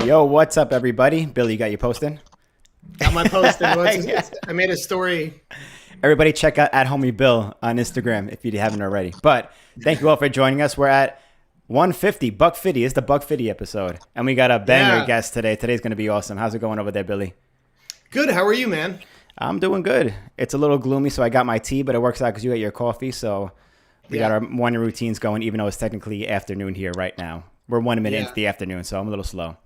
Yo, what's up, everybody? Billy, you got your posting? Got my posting. I made a story. Everybody check out @HomieBill on Instagram if you haven't already. But thank you all for joining us. We're at 150, Buck 50. It's the Buck 50 episode. And we got a banger guest today. Today's going to be awesome. How's it going over there, Billy? Good. How are you, man? I'm doing good. It's a little gloomy, so I got my tea, but it works out because you got your coffee. So we got our morning routines going, even though it's technically afternoon here right now. We're 1 minute into the afternoon, so I'm a little slow.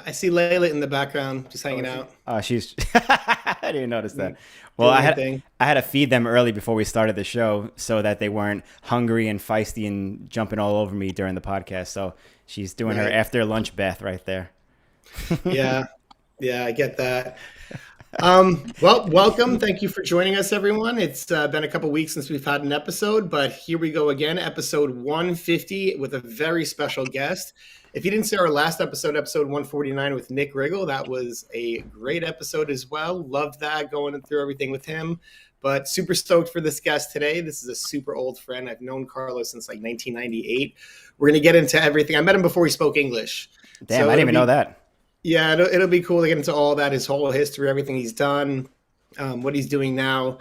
I see Layla in the background just hanging out. She's I didn't notice that. Well, I had to feed them early before we started the show so that they weren't hungry and feisty and jumping all over me during the podcast. So she's doing her after lunch bath right there. Yeah, I get that. Well, welcome. Thank you for joining us, everyone. It's been a couple weeks since we've had an episode, but here we go again, episode 150 with a very special guest. If you didn't see our last episode 149 with Nick Riggle, that was a great episode as well. Loved that, going through everything with him. But super stoked for this guest today. This is a super old friend. I've known Carlos since like 1998. We're going to get into everything. I met him before he spoke English. Damn, I didn't even know that. Yeah, it'll be cool to get into all that, his whole history, everything he's done, what he's doing now.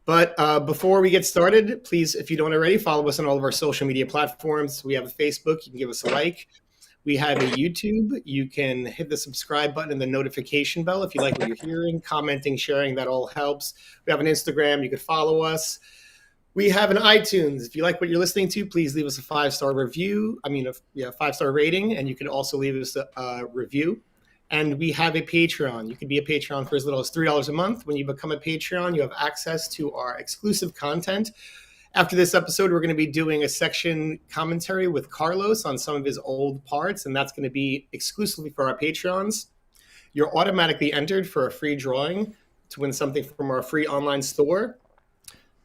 But before we get started, please, if you don't already, follow us on all of our social media platforms. We have a Facebook. You can give us a like. We have a YouTube. You can hit the subscribe button and the notification bell if you like what you're hearing. Commenting, sharing, that all helps. We have an Instagram. You could follow us. We have an iTunes. If you like what you're listening to, please leave us a 5-star review. A 5-star rating. And you can also leave us a review. And we have a Patreon. You can be a Patreon for as little as $3 a month. When you become a Patreon, you have access to our exclusive content. After this episode, we're going to be doing a section commentary with Carlos on some of his old parts, and that's going to be exclusively for our Patreons. You're automatically entered for a free drawing to win something from our free online store.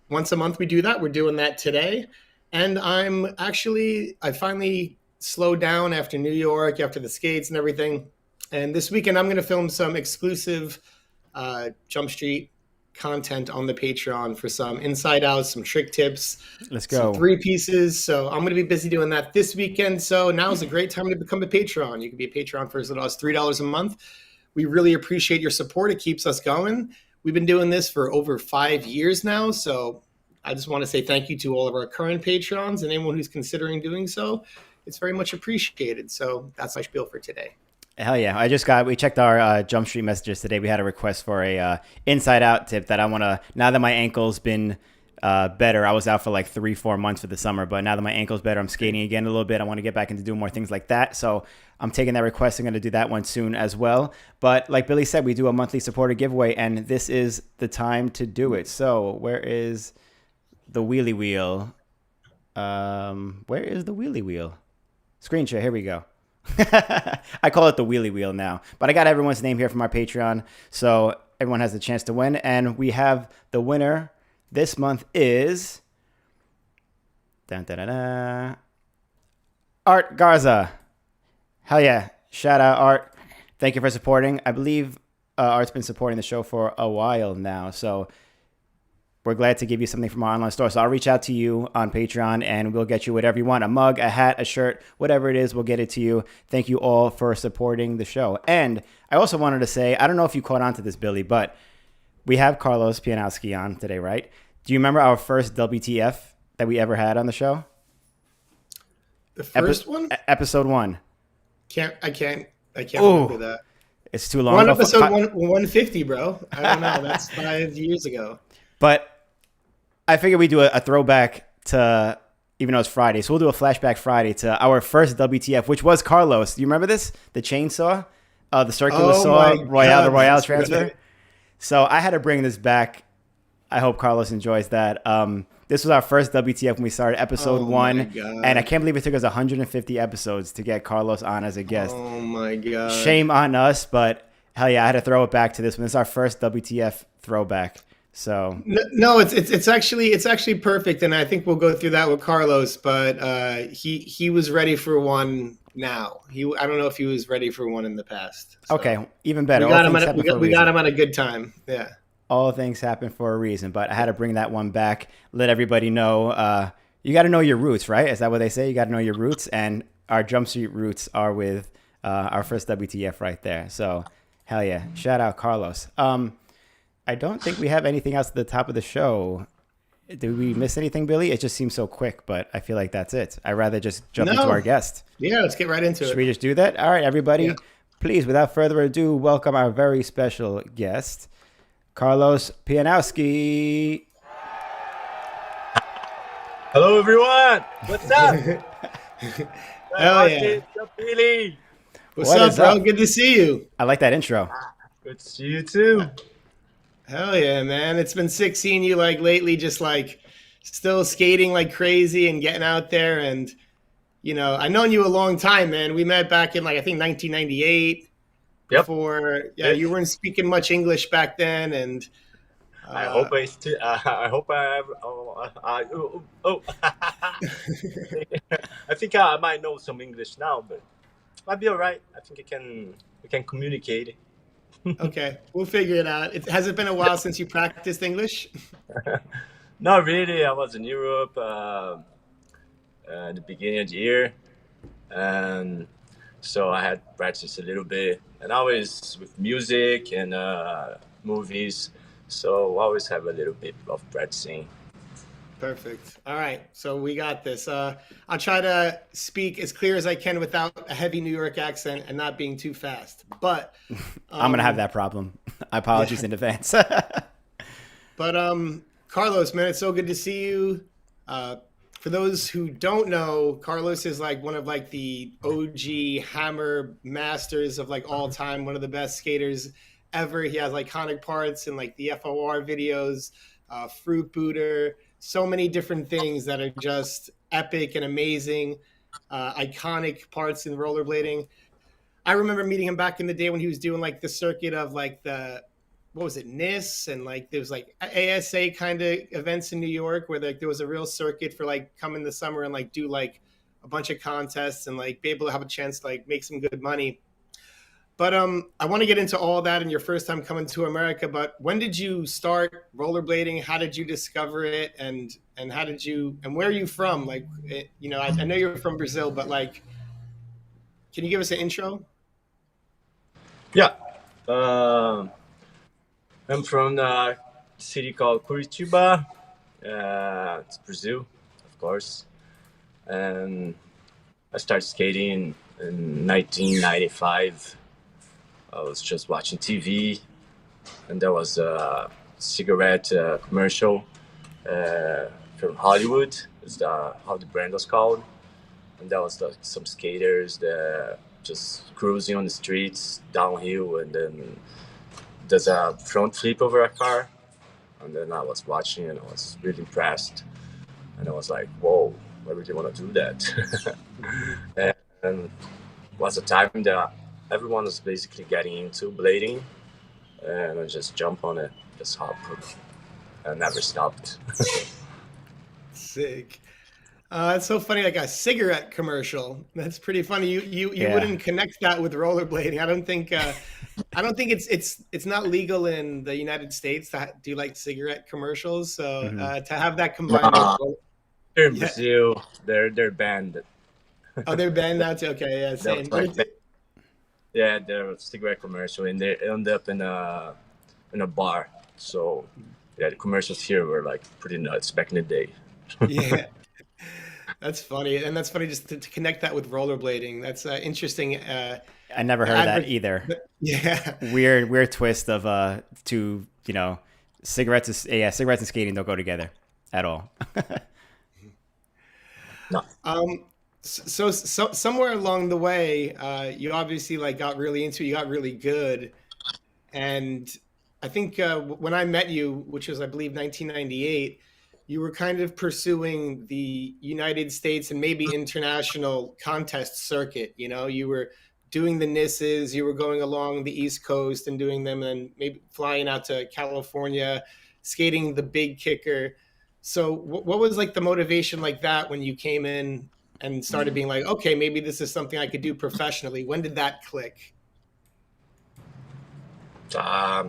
Once a month we do that. We're doing that today. And I finally slowed down after New York, after the skates and everything. And this weekend I'm going to film some exclusive Jump Street content on the Patreon for some inside out, some trick tips. Let's go. 3 pieces. So I'm going to be busy doing that this weekend. So now is a great time to become a Patreon. You can be a Patreon for as little as $3 a month. We really appreciate your support. It keeps us going. We've been doing this for over 5 years now. So I just want to say thank you to all of our current Patrons and anyone who's considering doing so. It's very much appreciated. So that's my spiel for today. Hell yeah. We checked our Jump Street messages today. We had a request for a inside out tip that I want to, now that my ankle's been better, I was out for like 3-4 months for the summer, but now that my ankle's better, I'm skating again a little bit. I want to get back into doing more things like that. So I'm taking that request. I'm going to do that one soon as well. But like Billy said, we do a monthly supporter giveaway, and this is the time to do it. So where is the wheelie wheel? Where is the wheelie wheel? Screen share. Here we go. I call it the wheelie wheel now, but I got everyone's name here from our Patreon, so everyone has a chance to win. And we have the winner this month is Art Garza. Hell yeah. Shout out, Art. Thank you for supporting. I believe Art's been supporting the show for a while now, so we're glad to give you something from our online store. So I'll reach out to you on Patreon and we'll get you whatever you want. A mug, a hat, a shirt, whatever it is, we'll get it to you. Thank you all for supporting the show. And I also wanted to say, I don't know if you caught on to this, Billy, but we have Carlos Pianowski on today, right? Do you remember our first WTF that we ever had on the show? The first one? Episode 1. I can't remember that. It's too long. Episode 150, bro. I don't know. That's 5 years ago. But I figured we'd do a throwback to, even though it's Friday. So we'll do a flashback Friday to our first WTF, which was Carlos. Do you remember this? The chainsaw? The circular saw, the Royale transfer. Right. So I had to bring this back. I hope Carlos enjoys that. This was our first WTF when we started episode 1. And I can't believe it took us 150 episodes to get Carlos on as a guest. Oh, my God. Shame on us, but hell yeah, I had to throw it back to this one. This is our first WTF throwback. So no, it's actually perfect, and I think we'll go through that with Carlos. But he was ready for one now. I don't know if he was ready for one in the past. So. Okay, even better. We got him at a good time. Yeah. All things happen for a reason, but I had to bring that one back. Let everybody know. You got to know your roots, right? Is that what they say? You got to know your roots, and our jumpsuit roots are with Our first WTF right there. So, hell yeah. Shout out Carlos. I don't think we have anything else at the top of the show. Did we miss anything, Billy? It just seems so quick, but I feel like that's it. I'd rather just jump into our guest. Yeah, let's get right into it. Should we just do that? All right, everybody. Yeah. Please, without further ado, welcome our very special guest, Carlos Pianowski. Hello, everyone. What's up? Hell yeah. What's up, Billy? What's What up, is bro? up? Good to see you. I like that intro. Good to see you too. Hell yeah, man. It's been sick seeing you like lately, just like still skating like crazy and getting out there. And, you know, I've known you a long time, man. We met back in like, I think 1998. Yep. Before, you weren't speaking much English back then. And I hope I still. I hope I have. I think I might know some English now, but might be all right. I think we can communicate. Okay, we'll figure it out. Has it been a while since you practiced English? Not really. I was in Europe at the beginning of the year, and so I had practiced a little bit. And always with music and movies, so I always have a little bit of practicing. Perfect. All right, so we got this. I'll try to speak as clear as I can without a heavy New York accent and not being too fast. But I'm going to have that problem. I apologize in advance. But Carlos, man, it's so good to see you. For those who don't know, Carlos is like one of like the OG hammer masters of like all time, one of the best skaters ever. He has iconic parts in like the FOR videos, Fruit Booter, so many different things that are just epic and amazing, iconic parts in rollerblading. I remember meeting him back in the day when he was doing like the circuit of like what was it, NIS, and like there was like ASA kind of events in New York where like there was a real circuit for like come in the summer and like do like a bunch of contests and like be able to have a chance to like make some good money. But I want to get into all that in your first time coming to America. But when did you start rollerblading? How did you discover it? And how did you, and where are you from? Like, you know, I know you're from Brazil, but like, can you give us an intro? Yeah. I'm from a city called Curitiba. It's Brazil, of course. And I started skating in 1995. I was just watching TV, and there was a cigarette commercial from Hollywood. Is how the brand was called. And there was some skaters that just cruising on the streets, downhill, and then there's a front flip over a car. And then I was watching, and I was really impressed. And I was like, whoa, I really want to do that. And it was a time that everyone was basically getting into blading, and I just jump on it, just hop, and never stopped. Sick. It's so funny, like a cigarette commercial. That's pretty funny. You wouldn't connect that with rollerblading. I don't think it's not legal in the United States to do like cigarette commercials. So to have that combined with Here in Brazil, they're banned. Oh, they're banned now too. Okay, yeah, same. Yeah, they're a cigarette commercial, and they end up in a bar. So yeah, the commercials here were like pretty nuts back in the day. Yeah, that's funny, and that's funny just to connect that with rollerblading. That's interesting. I never heard that either. Yeah, Weird twist of cigarettes and skating don't go together at all. No. So somewhere along the way, you obviously like got really into it. You got really good, and I think when I met you, which was I believe 1998, you were kind of pursuing the United States and maybe international contest circuit. You know, you were doing the NISs, you were going along the East Coast and doing them, and maybe flying out to California, skating the big kicker. So what was like the motivation like that when you came in and started being like, okay, maybe this is something I could do professionally? When did that click? I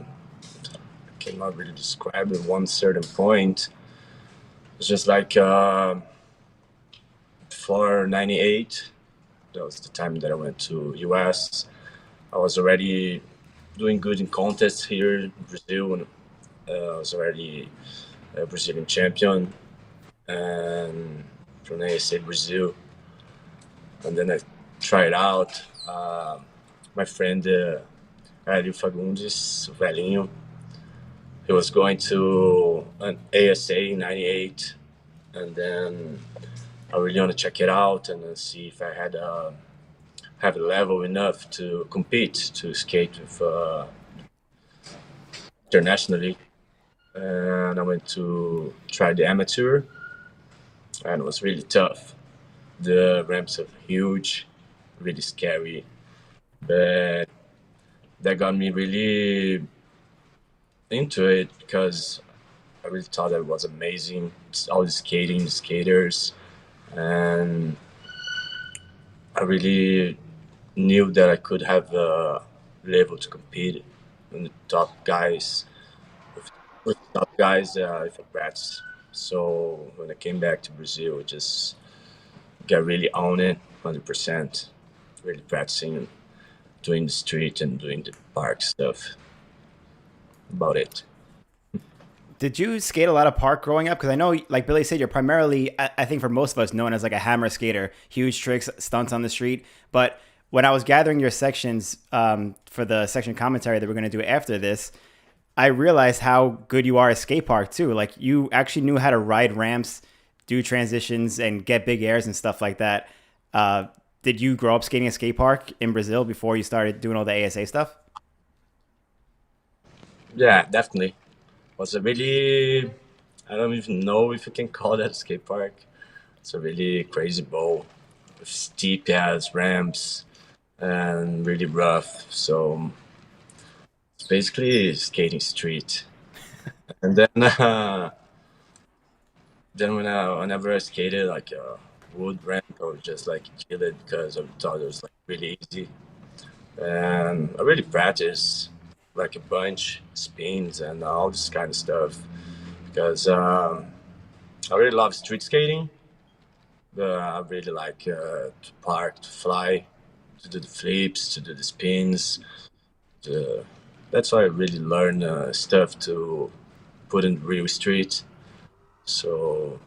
cannot really describe it one certain point. It's just like before 98, That was the time that I went to US. I was already doing good in contests here in Brazil, and I was already a Brazilian champion and from ASA Brazil. And then I tried out. My friend Hélio Fagundes, o velhinho, he was going to an ASA in '98, and then I really want to check it out and see if I had have a level enough to compete to skate with internationally. And I went to try the amateur, and it was really tough. The ramps are huge, really scary, but that got me really into it because I really thought that it was amazing. All the skating, the skaters, and I really knew that I could have a level to compete with the top guys, with the top guys if I practice. So when I came back to Brazil, I just got really on it, 100%, really practicing and doing the street and doing the park stuff. About it. Did you skate a lot of park growing up? Because I know, like Billy said, you're primarily, I think for most of us, known as like a hammer skater, huge tricks, stunts on the street. But when I was gathering your sections for the section commentary that we're going to do after this, I realized how good you are at skate park too. Like you actually knew how to ride ramps, do transitions, and get big airs and stuff like that. Did you grow up skating at skate park in Brazil before you started doing all the ASA stuff? Yeah, definitely. Was a really, I don't even know if you can call that a skate park. It's a really crazy bowl with steep ass ramps and really rough. So it's basically skating street. And then, whenever I skated like a wood ramp, I would just like kill it because I thought it was like really easy. And I really practice like a bunch, spins and all this kind of stuff because I really love street skating. I really like to park, to fly, to do the flips, to do the spins. To, that's why I really learn stuff to put in real street. So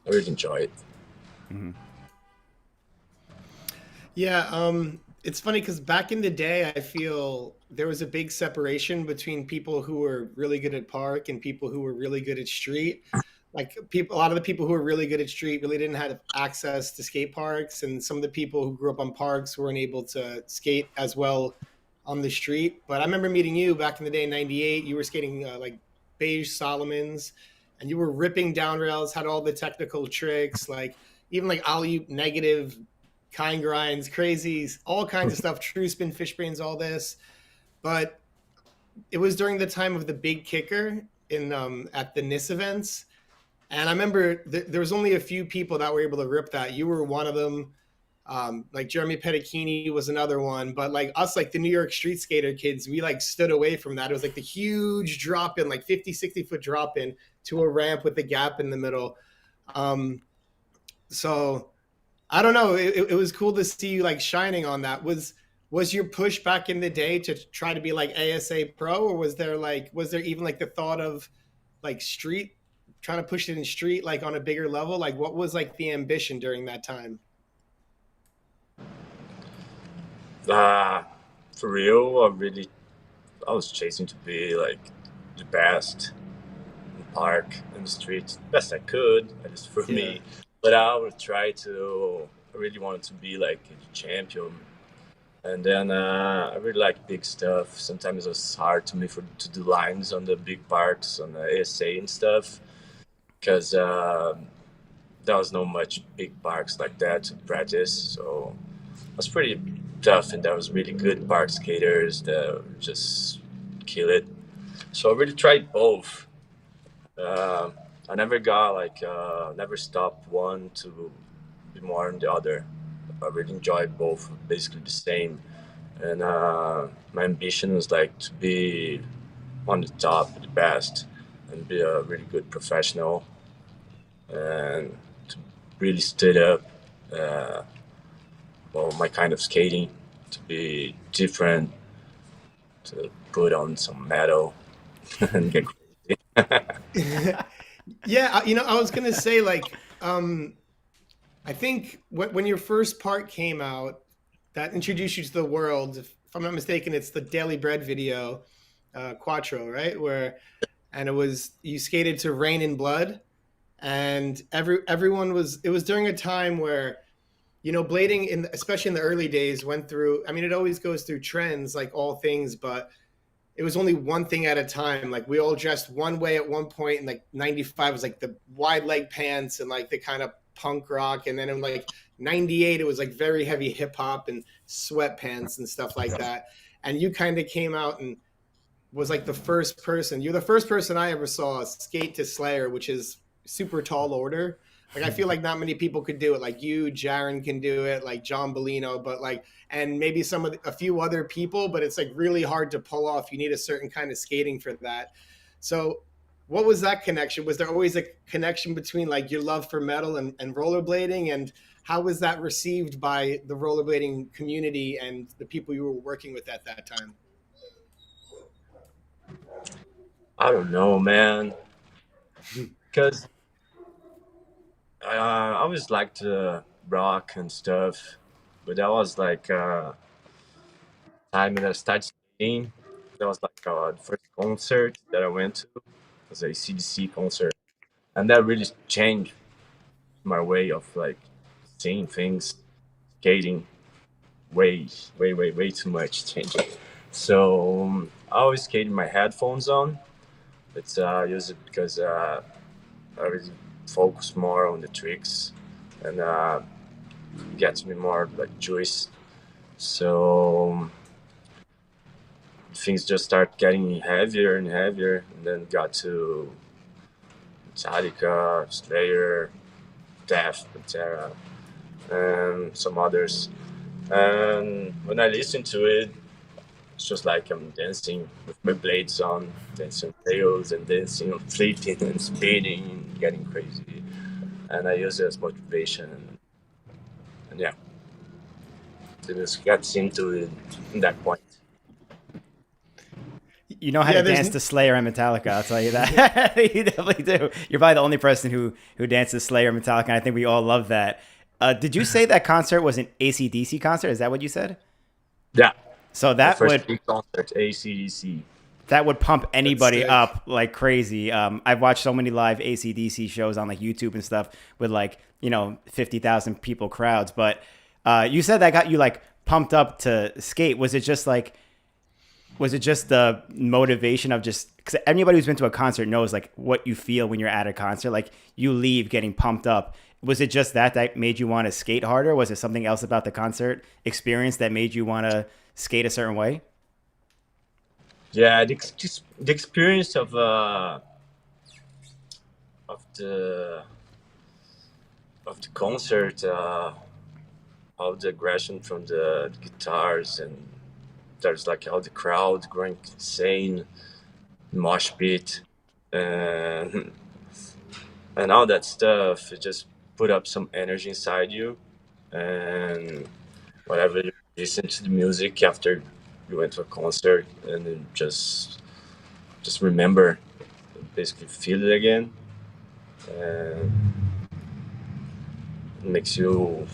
I really enjoy it. Mm-hmm. Yeah, it's funny because back in the day, I feel there was a big separation between people who were really good at park and people who were really good at street. Like people, a lot of the people who were really good at street really didn't have access to skate parks, and some of the people who grew up on parks weren't able to skate as well on the street. But I remember meeting you back in the day in '98. You were skating like beige Solomons, and you were ripping down rails, had all the technical tricks, like even like alley negative kind grinds, crazies, all kinds of stuff, true spin, fish brains, all this. But it was during the time of the big kicker in at the NIS events. And I remember there was only a few people that were able to rip that. You were one of them. Like Jeremy Pettichini was another one. But like us, like the New York street skater kids, we like stood away from that. It was like the huge drop in, like 50, 60-foot drop in to a ramp with the gap in the middle. So I don't know. It was cool to see you like shining on that. Was your push back in the day to try to be like ASA pro, or was there even like the thought of like street, trying to push it in street like on a bigger level? Like what was like the ambition during that time? For real, I was chasing to be like the best in the park in the street, best I could, at least for me. But I would try to. I really wanted to be like a champion, and then I really like big stuff. Sometimes it was hard to me to do lines on the big parks on the ASA and stuff, because there was no much big parks like that to practice. So it was pretty tough, and there was really good park skaters that just kill it. So I really tried both. I never got like never stopped one to be more than the other. I really enjoyed both, basically the same. And my ambition was like to be on the top, the best, and be a really good professional, and to really stood up well, my kind of skating to be different, to put on some metal and get crazy. Yeah, I was gonna say like, I think when your first part came out, that introduced you to the world. If I'm not mistaken, it's the Daily Bread video, Quattro, right? And it was you skated to Rain and Blood, and everyone was. It was during a time where blading especially in the early days went through. I mean, it always goes through trends like all things, but it was only one thing at a time. Like we all dressed one way at one point, and like '95 was like the wide leg pants and like the kind of punk rock, and then in like '98 it was like very heavy hip hop and sweatpants and stuff like that. And you kind of came out and was like the first person. You're the first person I ever saw skate to Slayer, which is super tall order. Like I feel like not many people could do it. Like you, Jaron can do it, like John Bellino, but like and maybe a few other people, but it's like really hard to pull off. You need a certain kind of skating for that. So what was that connection? Was there always a connection between like your love for metal and rollerblading, and how was that received by the rollerblading community and the people you were working with at that time? I don't know, man, because I always liked rock and stuff, but that was like time that I started skating. That was like the first concert that I went to. It was a CDC concert, and that really changed my way of like seeing things, skating. Way too much changing. So I always skated my headphones on. It's use it because I really focus more on the tricks and gets me more like joyous. So things just start getting heavier and heavier, and then got to Metallica, Slayer, Death, etc., and some others. And when I listen to it, it's just like I'm dancing with my blades on, dancing tails and dancing, flipping and spinning, and getting crazy. And I use it as motivation. And yeah, the music gets into it in that point. You know how to dance to Slayer and Metallica. I'll tell you that. You definitely do. You're probably the only person who dances Slayer and Metallica, and I think we all love that. Did you say that concert was an AC/DC concert? Is that what you said? Yeah. So that would big concert, AC/DC. That would pump anybody up like crazy. I've watched so many live AC/DC shows on like YouTube and stuff with like 50,000 people crowds. But you said that got you like pumped up to skate. Was it just the motivation of just because anybody who's been to a concert knows like what you feel when you're at a concert, like you leave getting pumped up. Was it just that made you want to skate harder? Was it something else about the concert experience that made you want to skate a certain way? Yeah, the experience of the concert, all the aggression from the guitars, and there's like all the crowd going insane, mosh pit, and all that stuff. It just put up some energy inside you, and whatever you listen to the music after you went to a concert, and then just remember, basically feel it again, and it makes you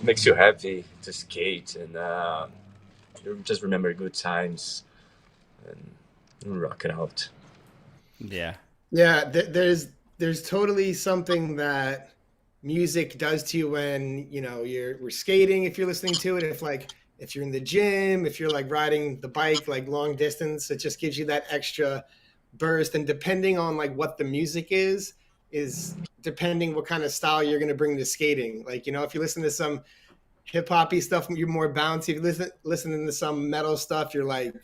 makes you happy to skate, and you just remember good times and rock it out. Yeah. Yeah, there's totally something that music does to you when we're skating. If you're listening to it, if you're in the gym, if you're like riding the bike like long distance, it just gives you that extra burst. And depending on like what the music is depending what kind of style you're going to bring to skating. Like if you listen to some hip hoppy stuff, you're more bouncy. If you listening to some metal stuff, you're like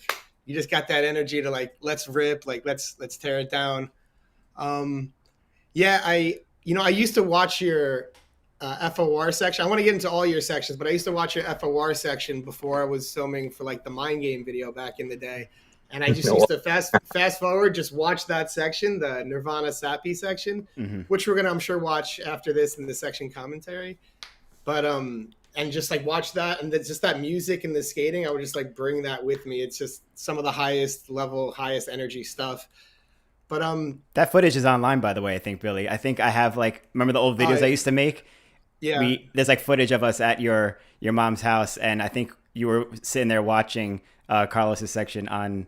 you just got that energy to like let's rip, like let's tear it down. Yeah, I used to watch your FOR section. I want to get into all your sections, but I used to watch your FOR section before I was filming for like the Mind Game video back in the day. And I just used to fast forward, just watch that section, the Nirvana Sappy section, which we're going to, I'm sure, watch after this in the section commentary. But and just like watch that, and just that music and the skating, I would just like bring that with me. It's just some of the highest level, highest energy stuff. But That footage is online, by the way. I think Billy. I think I have like remember the old videos I used to make. yeah, There's like footage of us at your mom's house, and I think you were sitting there watching Carlos's section on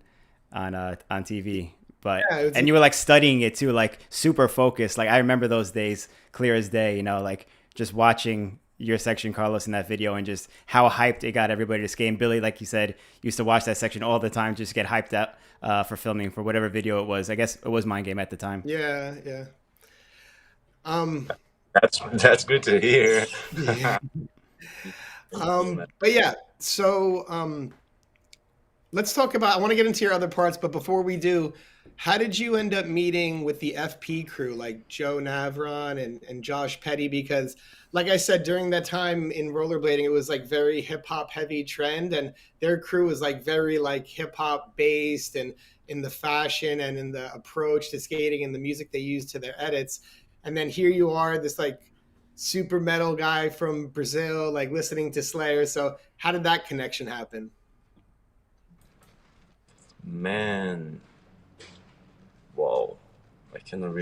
TV. But yeah, and you were like studying it too, like super focused. Like I remember those days clear as day. You know, like just watching your section, Carlos, in that video, and just how hyped it got everybody to skate. And Billy, like you said, used to watch that section all the time, just get hyped up for filming for whatever video it was. I guess it was Mind Game at the time. yeah, yeah. Um, That's good to hear. yeah. Thank you, man. But yeah, so let's talk about. I want to get into your other parts, but before we do, how did you end up meeting with the FP crew, like Joe Navron and Josh Petty? Because, like I said, during that time in rollerblading, it was like very hip hop heavy trend, and their crew was like very like hip hop based, and in the fashion and in the approach to skating and the music they used to their edits. And then here you are, this like super metal guy from Brazil, like listening to Slayer. So, how did that connection happen? Man, wow, I cannot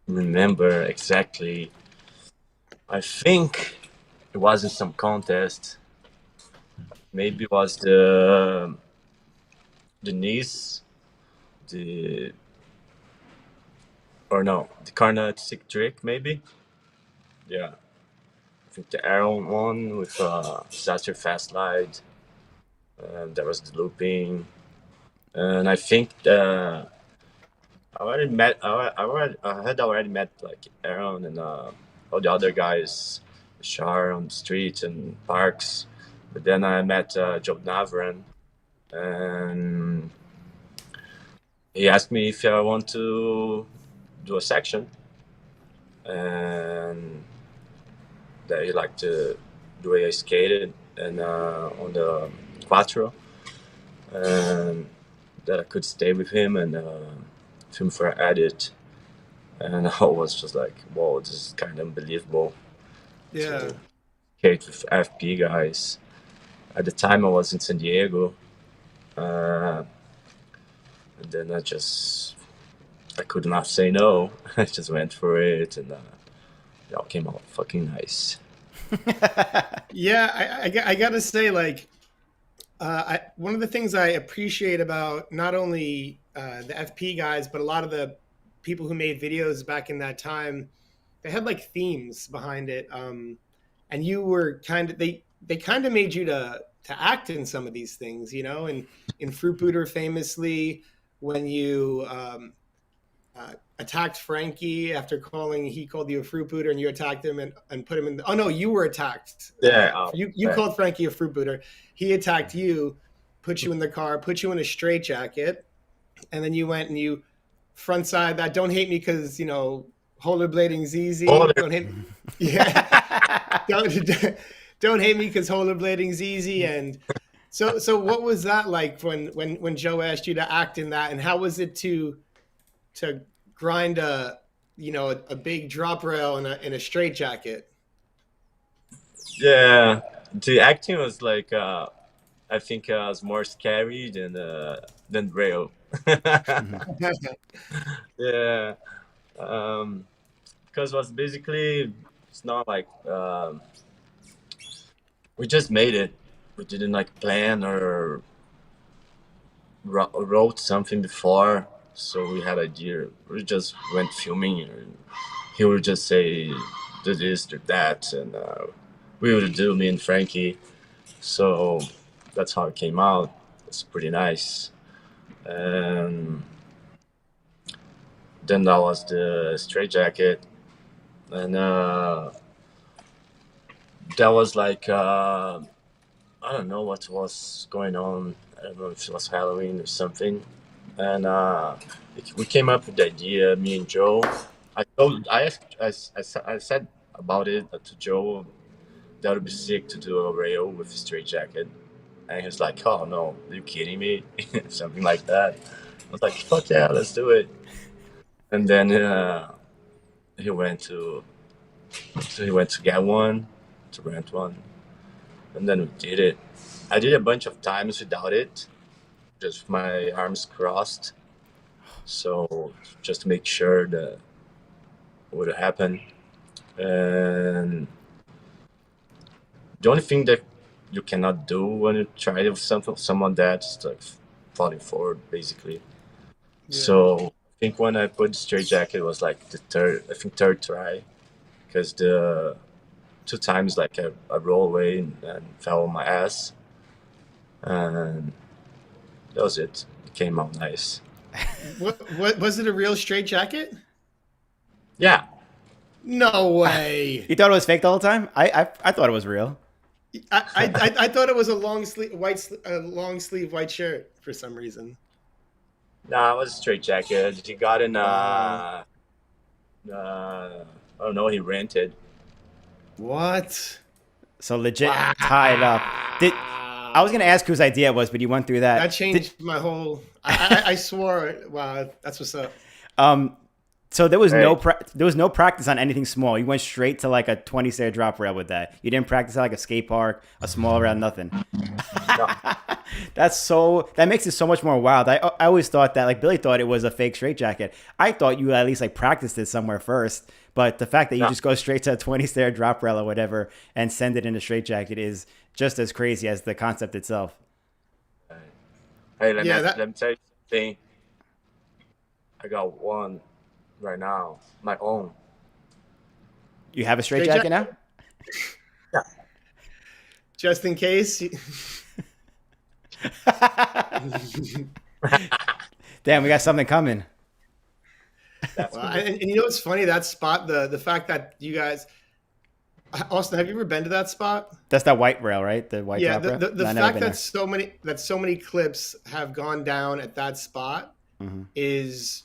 remember exactly. I think it was in some contest. Maybe it was the Nice, the or no, the Carnatic trick maybe. Yeah, I think the Aaron one with disaster fast slide. There was the looping, and I think I had already met like Aaron and all the other guys, Shar on the street and parks. But then I met Joe Navran, and he asked me if I want to do a section, and that he liked the way I skated and on the quattro, and that I could stay with him and film for an edit. And I was just like, whoa, this is kind of unbelievable. Yeah. To skate with FP guys. At the time, I was in San Diego. And then I could not say no. I just went for it, and it all came out fucking nice. Yeah, I gotta say, like, one of the things I appreciate about not only the FP guys, but a lot of the people who made videos back in that time, they had like themes behind it. And you were they kind of made you to act in some of these things, you know. And in Fruit Booter, famously, when you attacked Frankie after he called you a fruit booter, and you attacked him and put him in. Oh no, you were attacked. Yeah. You called Frankie a fruit booter. He attacked you, put you in the car, put you in a straitjacket, and then you went and you front side that. Don't hate me because you know rollerblading's easy. Don't hate me. Yeah. don't hate me because rollerblading's easy. And so what was that like when Joe asked you to act in that, and how was it to grind a big drop rail in a straight jacket? Yeah, the acting was like I think was more scary than real. Yeah, because it was basically it's not like we just made it. We didn't like plan or wrote something before, so we had idea. We just went filming, and he would just say, "Do this, do that," and we would do me and Frankie. So that's how it came out. It's pretty nice. And then that was the straight jacket, and that was like I don't know what was going on. I don't know if it was Halloween or something, and we came up with the idea. Me and Joe. I said about it to Joe. That would be sick to do a rail with a straight jacket. And he was like, "Oh no, are you kidding me?" Something like that. I was like, "Fuck yeah, let's do it." And then he went to get one to rent one, and then we did it. I did a bunch of times without it, just with my arms crossed, so just to make sure that would happen. And the only thing that you cannot do when you try with someone that's like falling forward, basically. Yeah. So I think when I put the straight jacket, it was like the third try, because the 2 times like I rolled away and fell on my ass, and that was it. It came out nice. What was it? A real straight jacket? Yeah. No way. You thought it was fake the whole time? I thought it was real. I thought it was a long sleeve white shirt for some reason. Nah, it was a straight jacket. He got in I don't know, he rented. What? So legit tied up. I was gonna ask whose idea it was, but you went through that. That changed my whole. I swore. Wow, that's what's up. So there was no practice on anything small. You went straight to like a 20-stair drop rail with that. You didn't practice at like a skate park, a small rail, nothing. No. That makes it so much more wild. I always thought that, like Billy thought it was a fake straitjacket. I thought you at least like practiced it somewhere first. But the fact that you just go straight to a 20-stair drop rail or whatever and send it in a straitjacket is just as crazy as the concept itself. Hey, let me tell you something. I got one right now, my own. You have a straitjacket now? Yeah. Just in case. Damn, we got something coming. And you know what's funny? That spot, the fact that you guys, Austin, have you ever been to that spot? That's that white rail, right? The white drop rail? The fact that so many clips have gone down at that spot is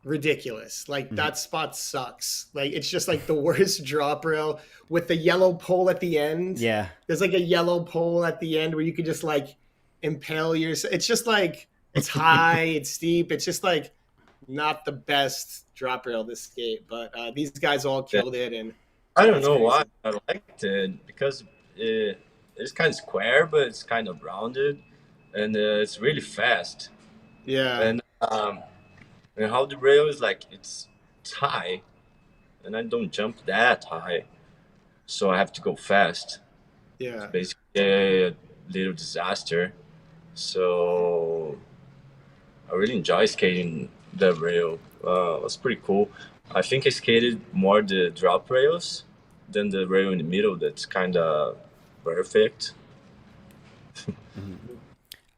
ridiculous. Like that spot sucks. Like it's just like the worst drop rail with the yellow pole at the end. Yeah. There's like a yellow pole at the end where you could just like impale yourself. It's just like it's high, it's steep. It's just like not the best drop rail to skate, but these guys all killed it. And I don't know why I liked it, because it's kind of square, but it's kind of rounded, and it's really fast. Yeah. And how the rail is like, it's high, and I don't jump that high, so I have to go fast. Yeah. It's basically a little disaster. So I really enjoy skating the rail. It was pretty cool. I think I skated more the drop rails than the rail in the middle. That's kind of perfect.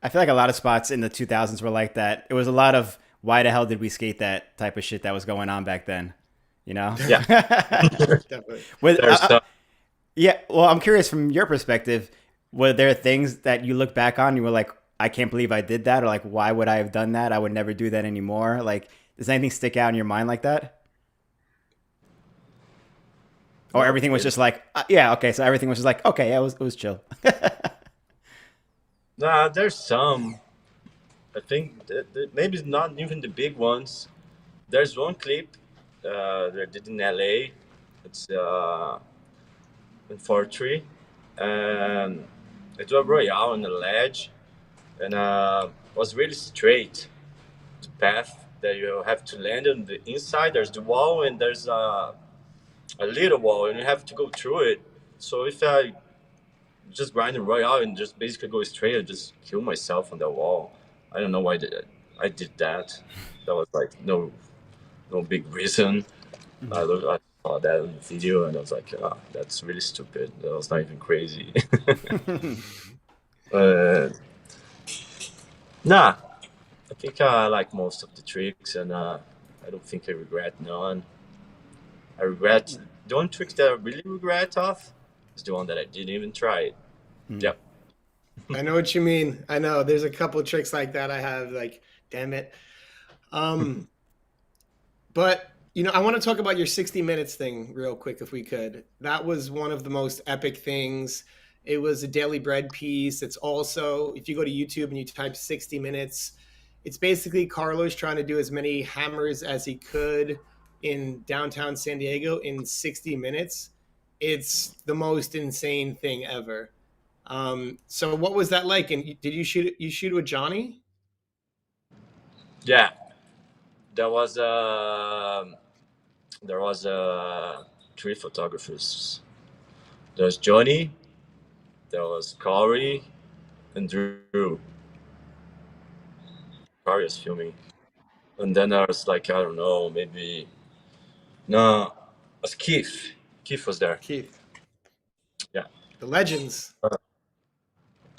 I feel like a lot of spots in the 2000s were like that. It was a lot of why the hell did we skate that type of shit that was going on back then, you know? Yeah. Definitely. Yeah. Well, I'm curious from your perspective, were there things that you look back on and you were like, I can't believe I did that? Or like, why would I have done that? I would never do that anymore. Like, does anything stick out in your mind like that? Or everything was just like, yeah, okay. So everything was just like, okay, yeah, it was chill. Nah, there's some. I think that maybe it's not even the big ones. There's one clip that I did in LA. It's in Fortree, and it was royale on the ledge, and was really straight. The path that you have to land on the inside. There's the wall, and there's a little wall, and you have to go through it. So if I just grind the royale and just basically go straight, I just kill myself on that wall. I don't know why I did that. That was like no big reason. I saw that on the video and I was like, that's really stupid. That was not even crazy. Nah, I think I like most of the tricks, and I don't think I regret none. I regret the one trick that I really regret of is the one that I didn't even try it. Yep. I know what you mean. I know there's a couple of tricks like that I have, like, damn it. But I want to talk about your 60 minutes thing real quick, if we could. That was one of the most epic things. It was a Daily Bread piece. It's also, if you go to YouTube and you type 60 minutes, it's basically Carlos trying to do as many hammers as he could in downtown San Diego in 60 minutes. it's the most insane thing ever. So what was that like? And did you shoot with Johnny? Yeah, there was three photographers. There was Johnny, there was Corey, and Drew. Corey was filming, and then there was like, I don't know, maybe no, it was Keith. Keith was there. Keith, Yeah, the legends.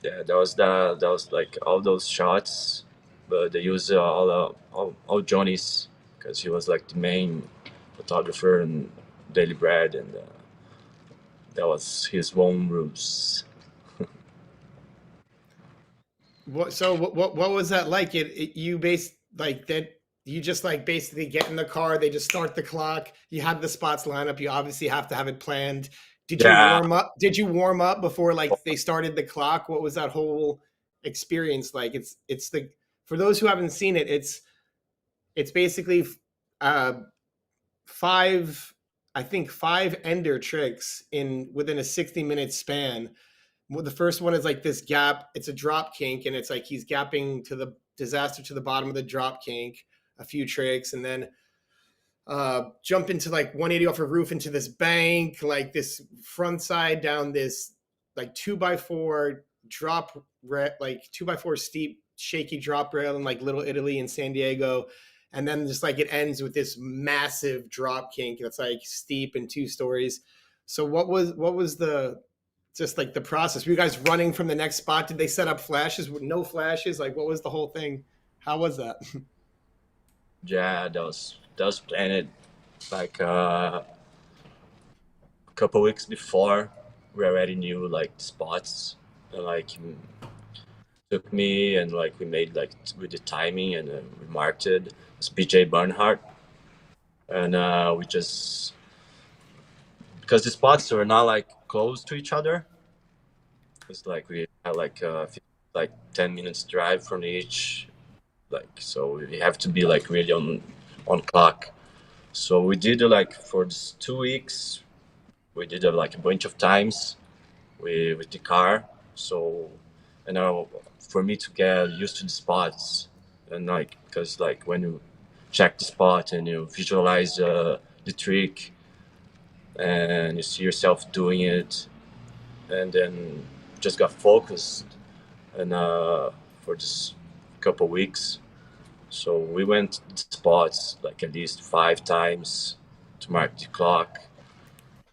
yeah. That was like all those shots, but they used all Johnny's because he was like the main photographer and Daily Bread, and that was his own rules. What was that like? You based like that. You just like basically get in the car. They just start the clock. You have the spots line up. You obviously have to have it planned. Did you Yeah, warm up? Did you warm up before like they started the clock? What was that whole experience like? It's the for those who haven't seen it. It's basically uh, five. I think five ender tricks in within a 60-minute span. Well, the first one is like this gap. It's a drop kink, and it's like he's gapping to the disaster to the bottom of the drop kink, a few tricks, and then jump into like 180 off a roof into this bank, like this front side down this like 2x4 drop, like 2x4 steep, shaky drop rail in like Little Italy in San Diego. And then just like it ends with this massive drop kink that's like steep and 2 stories. So what was the just like the process? Were you guys running from the next spot? Did they set up flashes with no flashes? Like what was the whole thing? How was that? yeah. That was planned like a couple weeks before. We already knew like the spots, and like took me and like we made like with the timing and we marked it. It's BJ Barnhart, and we just because the spots were not like close to each other. It's like we had like 10 minutes drive from each, like so we have to be like really on clock. So we did it like for this 2 weeks. We did it like a bunch of times with the car. So and now for me to get used to the spots and like because like when you check the spot and you visualize the trick and you see yourself doing it and then just got focused and for this couple weeks. So we went to spots like at least 5 times to mark the clock,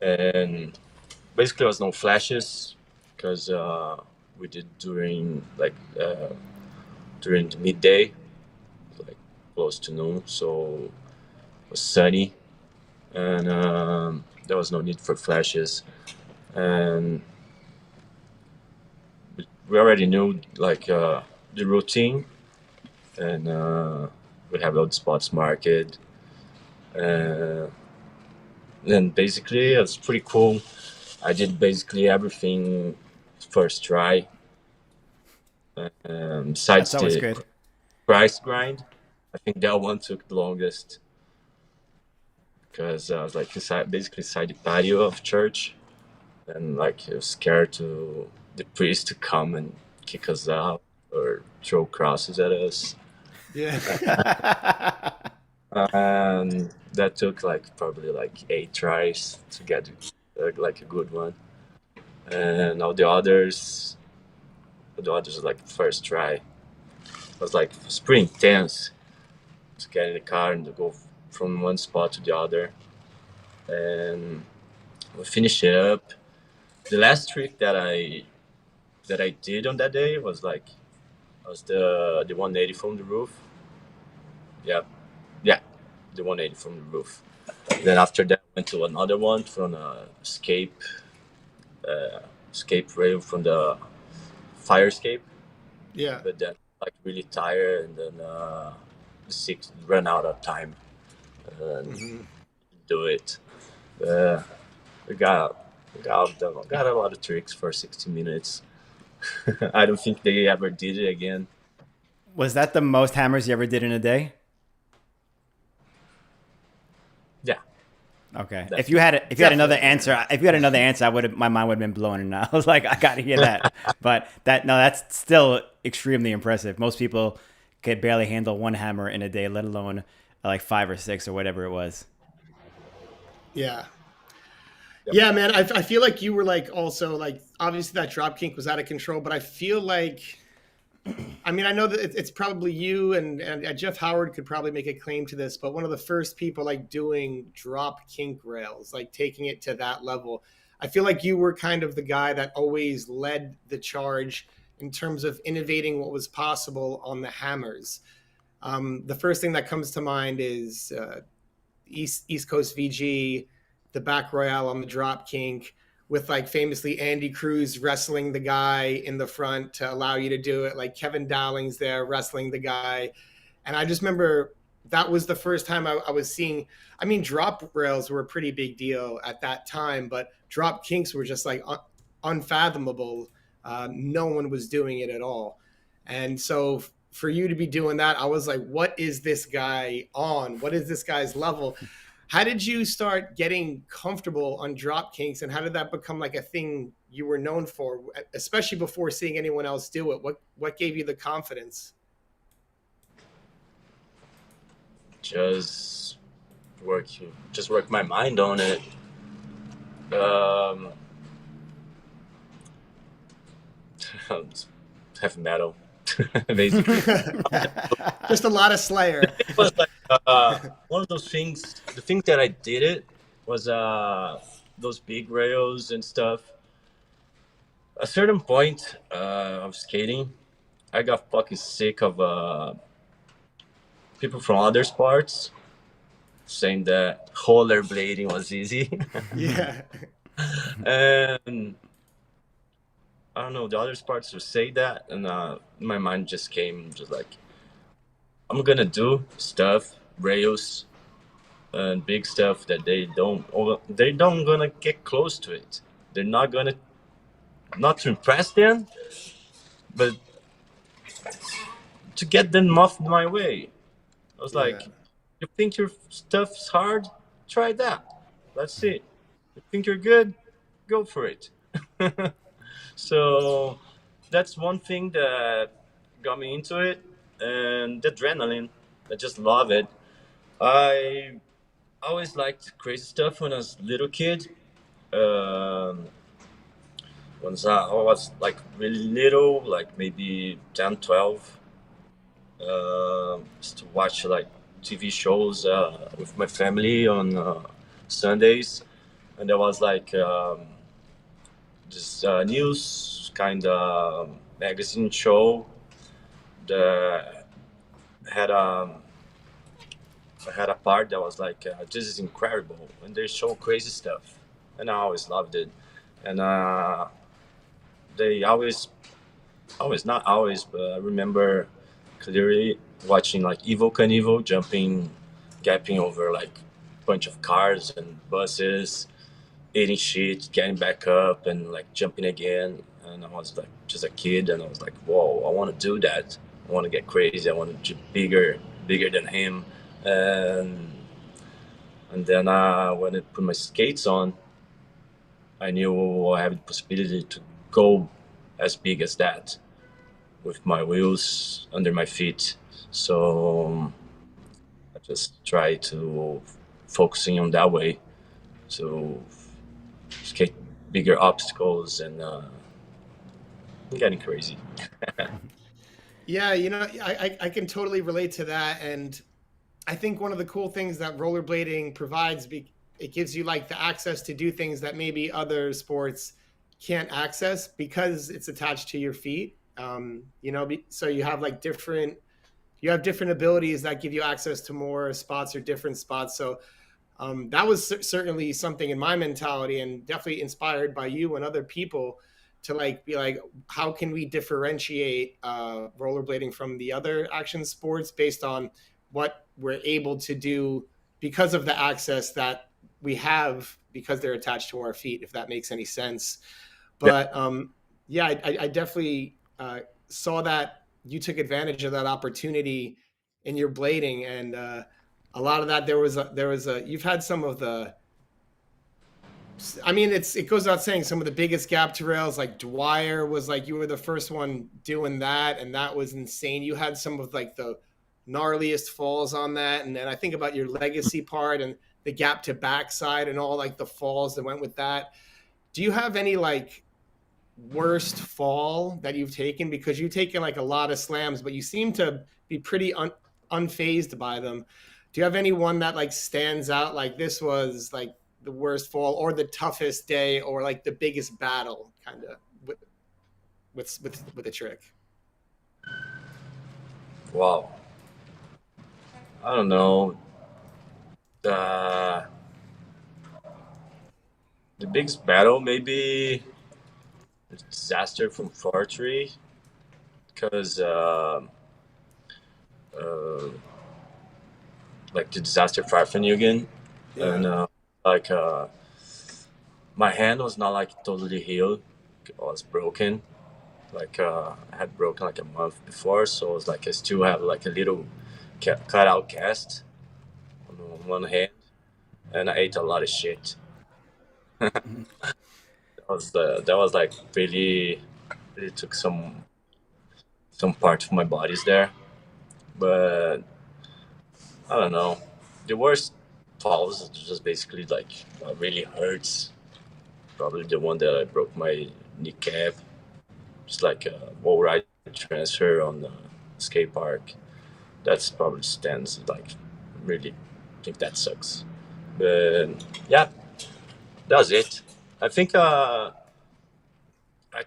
and basically there was no flashes because we did during the midday, like close to noon, so it was sunny, and there was no need for flashes, and we already knew like the routine, and we have all the spots marked. Uh, and basically, it was pretty cool. I did basically everything first try. That's Besides always the good. price grind, I think that one took the longest because I was like basically inside the patio of church, and like I was scared to the priest to come and kick us out or throw crosses at us. Yeah. And that took like probably like 8 tries to get like a good one, and all the others like first try. It was like it was pretty intense to get in the car and to go from one spot to the other, and we finished it up. The last trick that I did on that day was the 180 from the roof. Yeah, yeah, the 180 from the roof. Then after that, went to another one from escape rail from the fire escape. Yeah. But then like really tired, and then the six ran out of time and Mhm. do it. Uh, we got a lot of tricks for 60 minutes. I don't think they ever did it again. Was that the most hammers you ever did in a day? Yeah, Okay. That's If you had another Definitely. answer, if you had another answer, I would have my mind would have been blown, and I was like, I got to hear that. But that no, that's still extremely impressive. Most people could barely handle one hammer in a day, let alone like five or six or whatever it was. Yeah. yep. Yeah, man. I feel like you were like also like obviously that drop kink was out of control, but I feel like I mean I know that it's probably you and Jeff Howard could probably make a claim to this, but one of the first people like doing drop kink rails, like taking it to that level. I feel like you were kind of the guy that always led the charge in terms of innovating what was possible on the hammers. The first thing that comes to mind is East Coast VG, the back royale on the drop kink, with like famously Andy Cruz wrestling the guy in the front to allow you to do it. Like Kevin Dowling's there wrestling the guy, and I just remember that was the first time I was seeing. I mean, drop rails were a pretty big deal at that time, but drop kinks were just like unfathomable. No one was doing it at all, and so for you to be doing that, I was like, what is this guy on? What is this guy's level? How did you start getting comfortable on drop kinks, and how did that become like a thing you were known for, especially before seeing anyone else do it? What gave you the confidence? Just just work my mind on it. Um, heavy metal, basically. Just a lot of Slayer. It was like one of those things. The thing that I did it was those big rails and stuff. A certain point of skating, I got fucking sick of people from other sports saying that rollerblading was easy. Yeah. And I don't know, the other sports would say that, and my mind just came just like, I'm gonna do stuff, rails, and big stuff that they don't gonna get close to it. They're not gonna, not to impress them, but to get them off my way. I was Yeah. like, you think your stuff's hard? Try that. Let's see. You think you're good? Go for it. So that's one thing that got me into it, and the adrenaline. I just love it. I always liked crazy stuff when I was a little kid. Um, once I was like really little, like maybe 10, 12, used to watch like TV shows with my family on Sundays. And there was like this news kind of magazine show that had had a part that was like, this is incredible, and they show crazy stuff, and I always loved it. And they always not always, but I remember clearly watching like Evil Knievel jumping, gapping over like a bunch of cars and buses, eating shit, getting back up, and like jumping again. And I was like just a kid, and I was like, whoa, I want to do that. I want to get crazy. I want to be bigger than him. And then when I put my skates on, I knew I had the possibility to go as big as that with my wheels under my feet. So I just try to focusing on that way to skate bigger obstacles and getting crazy. Yeah, you know, I can totally relate to that. And I think one of the cool things that rollerblading provides, it gives you like the access to do things that maybe other sports can't access because it's attached to your feet. You know, so you have different abilities that give you access to more spots or different spots. So that was certainly something in my mentality, and definitely inspired by you and other people to like be like, how can we differentiate rollerblading from the other action sports based on what we're able to do because of the access that we have because they're attached to our feet, if that makes any sense. Yeah. But yeah, I definitely saw that you took advantage of that opportunity in your blading, and a lot of that there was a you've had some of the I mean, it goes without saying some of the biggest gap to rails, like Dwyer was like, you were the first one doing that, and that was insane. You had some of like the gnarliest falls on that, and then I think about your legacy part and the gap to backside and all like the falls that went with that. Do you have any like worst fall that you've taken? Because you've taken like a lot of slams, but you seem to be pretty unfazed by them. Do you have any one that like stands out, like this was like the worst fall or the toughest day or like the biggest battle kind of with a trick? Wow. I don't know. The the biggest battle maybe the disaster from Fortree because uh, like the disaster from again and like my hand was not like totally healed. It was broken. Like I had broken like a month before, so it was like I still have like a little cut out cast on one hand, and I ate a lot of shit. That was like really took some part of my bodies there, but I don't know. The worst falls is just basically like really hurts. Probably the one that I broke my kneecap. Just like a wall ride transfer on the skate park. That's probably stands like really think that sucks. But yeah, that's it. I think I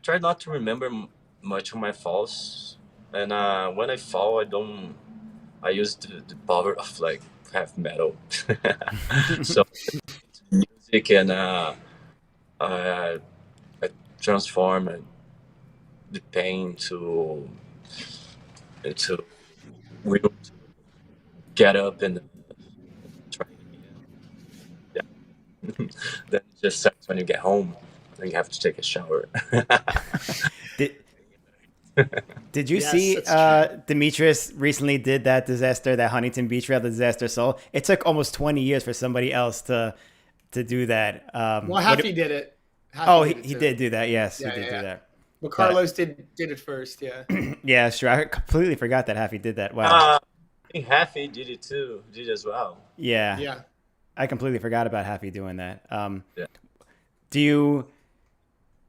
try not to remember much of my falls, and when I fall, I don't. I use the power of like heavy metal, so music and I, I transform the pain to will to get up and try it again. Yeah. Then it just sucks when you get home and you have to take a shower. Did Did you Yes, see that's true. Demetrius recently did that disaster, that Huntington Beach Rail disaster soul? It took almost 20 years for somebody else to do that. Well, What Happy did it. Happy oh, did it he too. did do that. Yes, he Yeah, did yeah, do yeah. that. Well, But Carlos did it first. Yeah. yeah, sure. I completely forgot that Happy did that. Wow. I think Happy did it too, did as well. Yeah, Yeah. I completely forgot about Happy doing that. Yeah. Do you?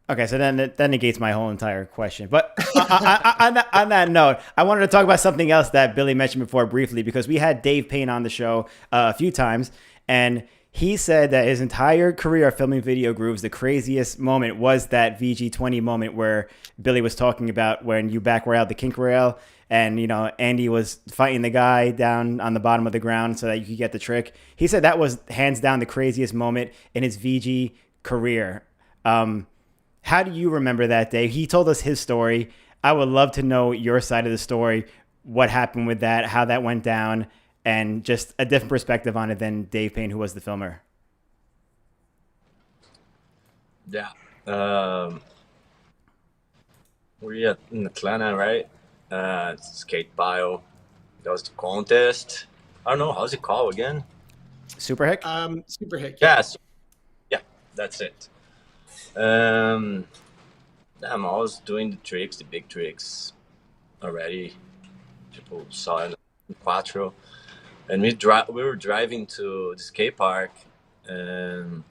Okay, so then that negates my whole entire question. But on that note, I wanted to talk about something else that Billy mentioned before briefly because we had Dave Payne on the show a few times, and he said that his entire career of filming video grooves, the craziest moment was that VG20 moment where Billy was talking about when you back railed the kink rail, and Andy was fighting the guy down on the bottom of the ground so that you could get the trick. He said that was hands down the craziest moment in his VG career. How do you remember that day? He told us his story. I would love to know your side of the story, what happened with that, how that went down, and just a different perspective on it than Dave Payne, who was the filmer. Yeah. We're in Atlanta, right? Skate bio. That was the contest. I don't know, how's it called again? Super Hick? Super hit. Yeah, yeah, that's it. Um, I'm always doing the tricks, the big tricks already. People saw it in Quattro. And we were driving to the skate park and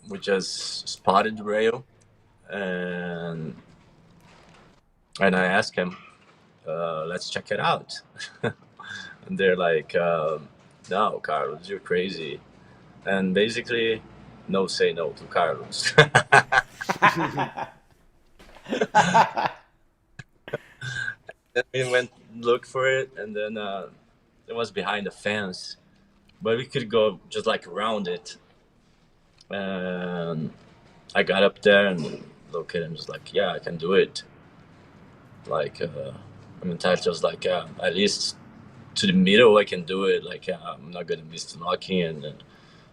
we just spotted the rail and I asked him, let's check it out. And they're like, no, Carlos, you're crazy. And basically, no say no to Carlos. Then we went look for it, and then it was behind the fence, but we could go just like around it. And I got up there and looked at him, just like, yeah, I can do it. Like, I'm entitled, just like, at least to the middle, I can do it. Like, I'm not gonna miss the locking, and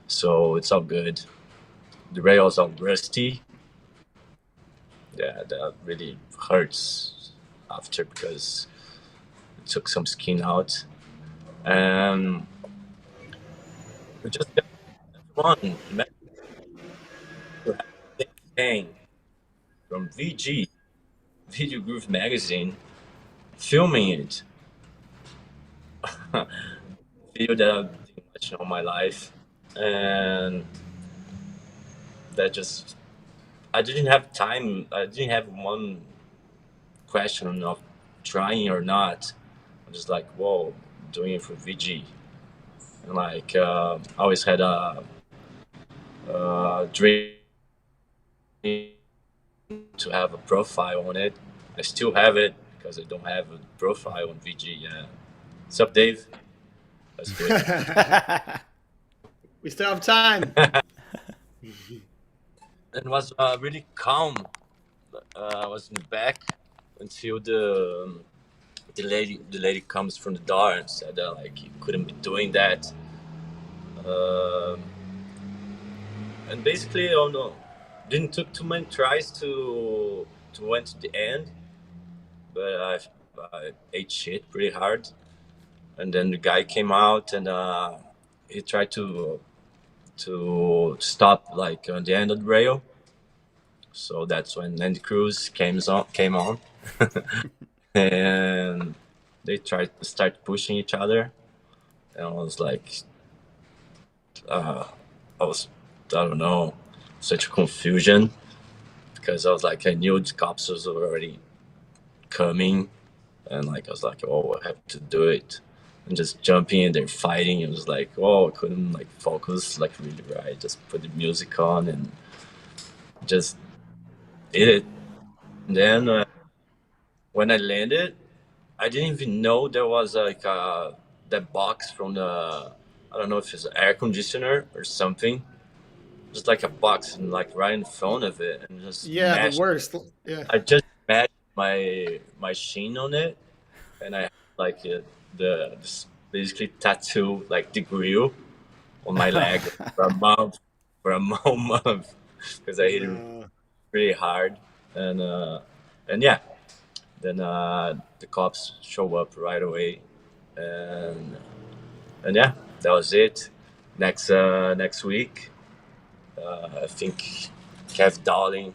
so it's all good. The rails are rusty. Yeah, that really hurts after because it took some skin out. And we just got one. to have a thing from VG, Video Groove Magazine, filming it. Video that I've been watching all my life, and that just I didn't have time. I didn't have one question of trying or not. I'm just like, whoa, doing it for VG, and like I always had a dream to have a profile on it. I still have it because I don't have a profile on VG. Yeah. What's up, Dave? Let's do it. We still have time. It was really calm. I was in the back until the lady comes from the door and said that like you couldn't be doing that. Um and basically, oh no, didn't took too many tries to went to the end, but I ate shit pretty hard. And then the guy came out and he tried to stop like on the end of the rail. So that's when Andy Cruz came on, and they tried to start pushing each other. And I was like, uh, I don't know, such a confusion because I was like, I knew the cops was already coming, and like I was like, oh, I have to do it, and just jumping and they're fighting. It was like, oh, I couldn't like focus like really right. Just put the music on and just did it. And then when I landed, I didn't even know there was like that box from the I don't know if it's an air conditioner or something. Just like a box and like right in front of it, and just Yeah, the mashed. worst. Yeah. I just mashed my shin on it, and I had like this basically tattoo like the grill on my leg for a month, for a whole month, because I hit it No. really hard, and and yeah, then the cops show up right away, and and yeah, that was it. Next week, I think Kev Darling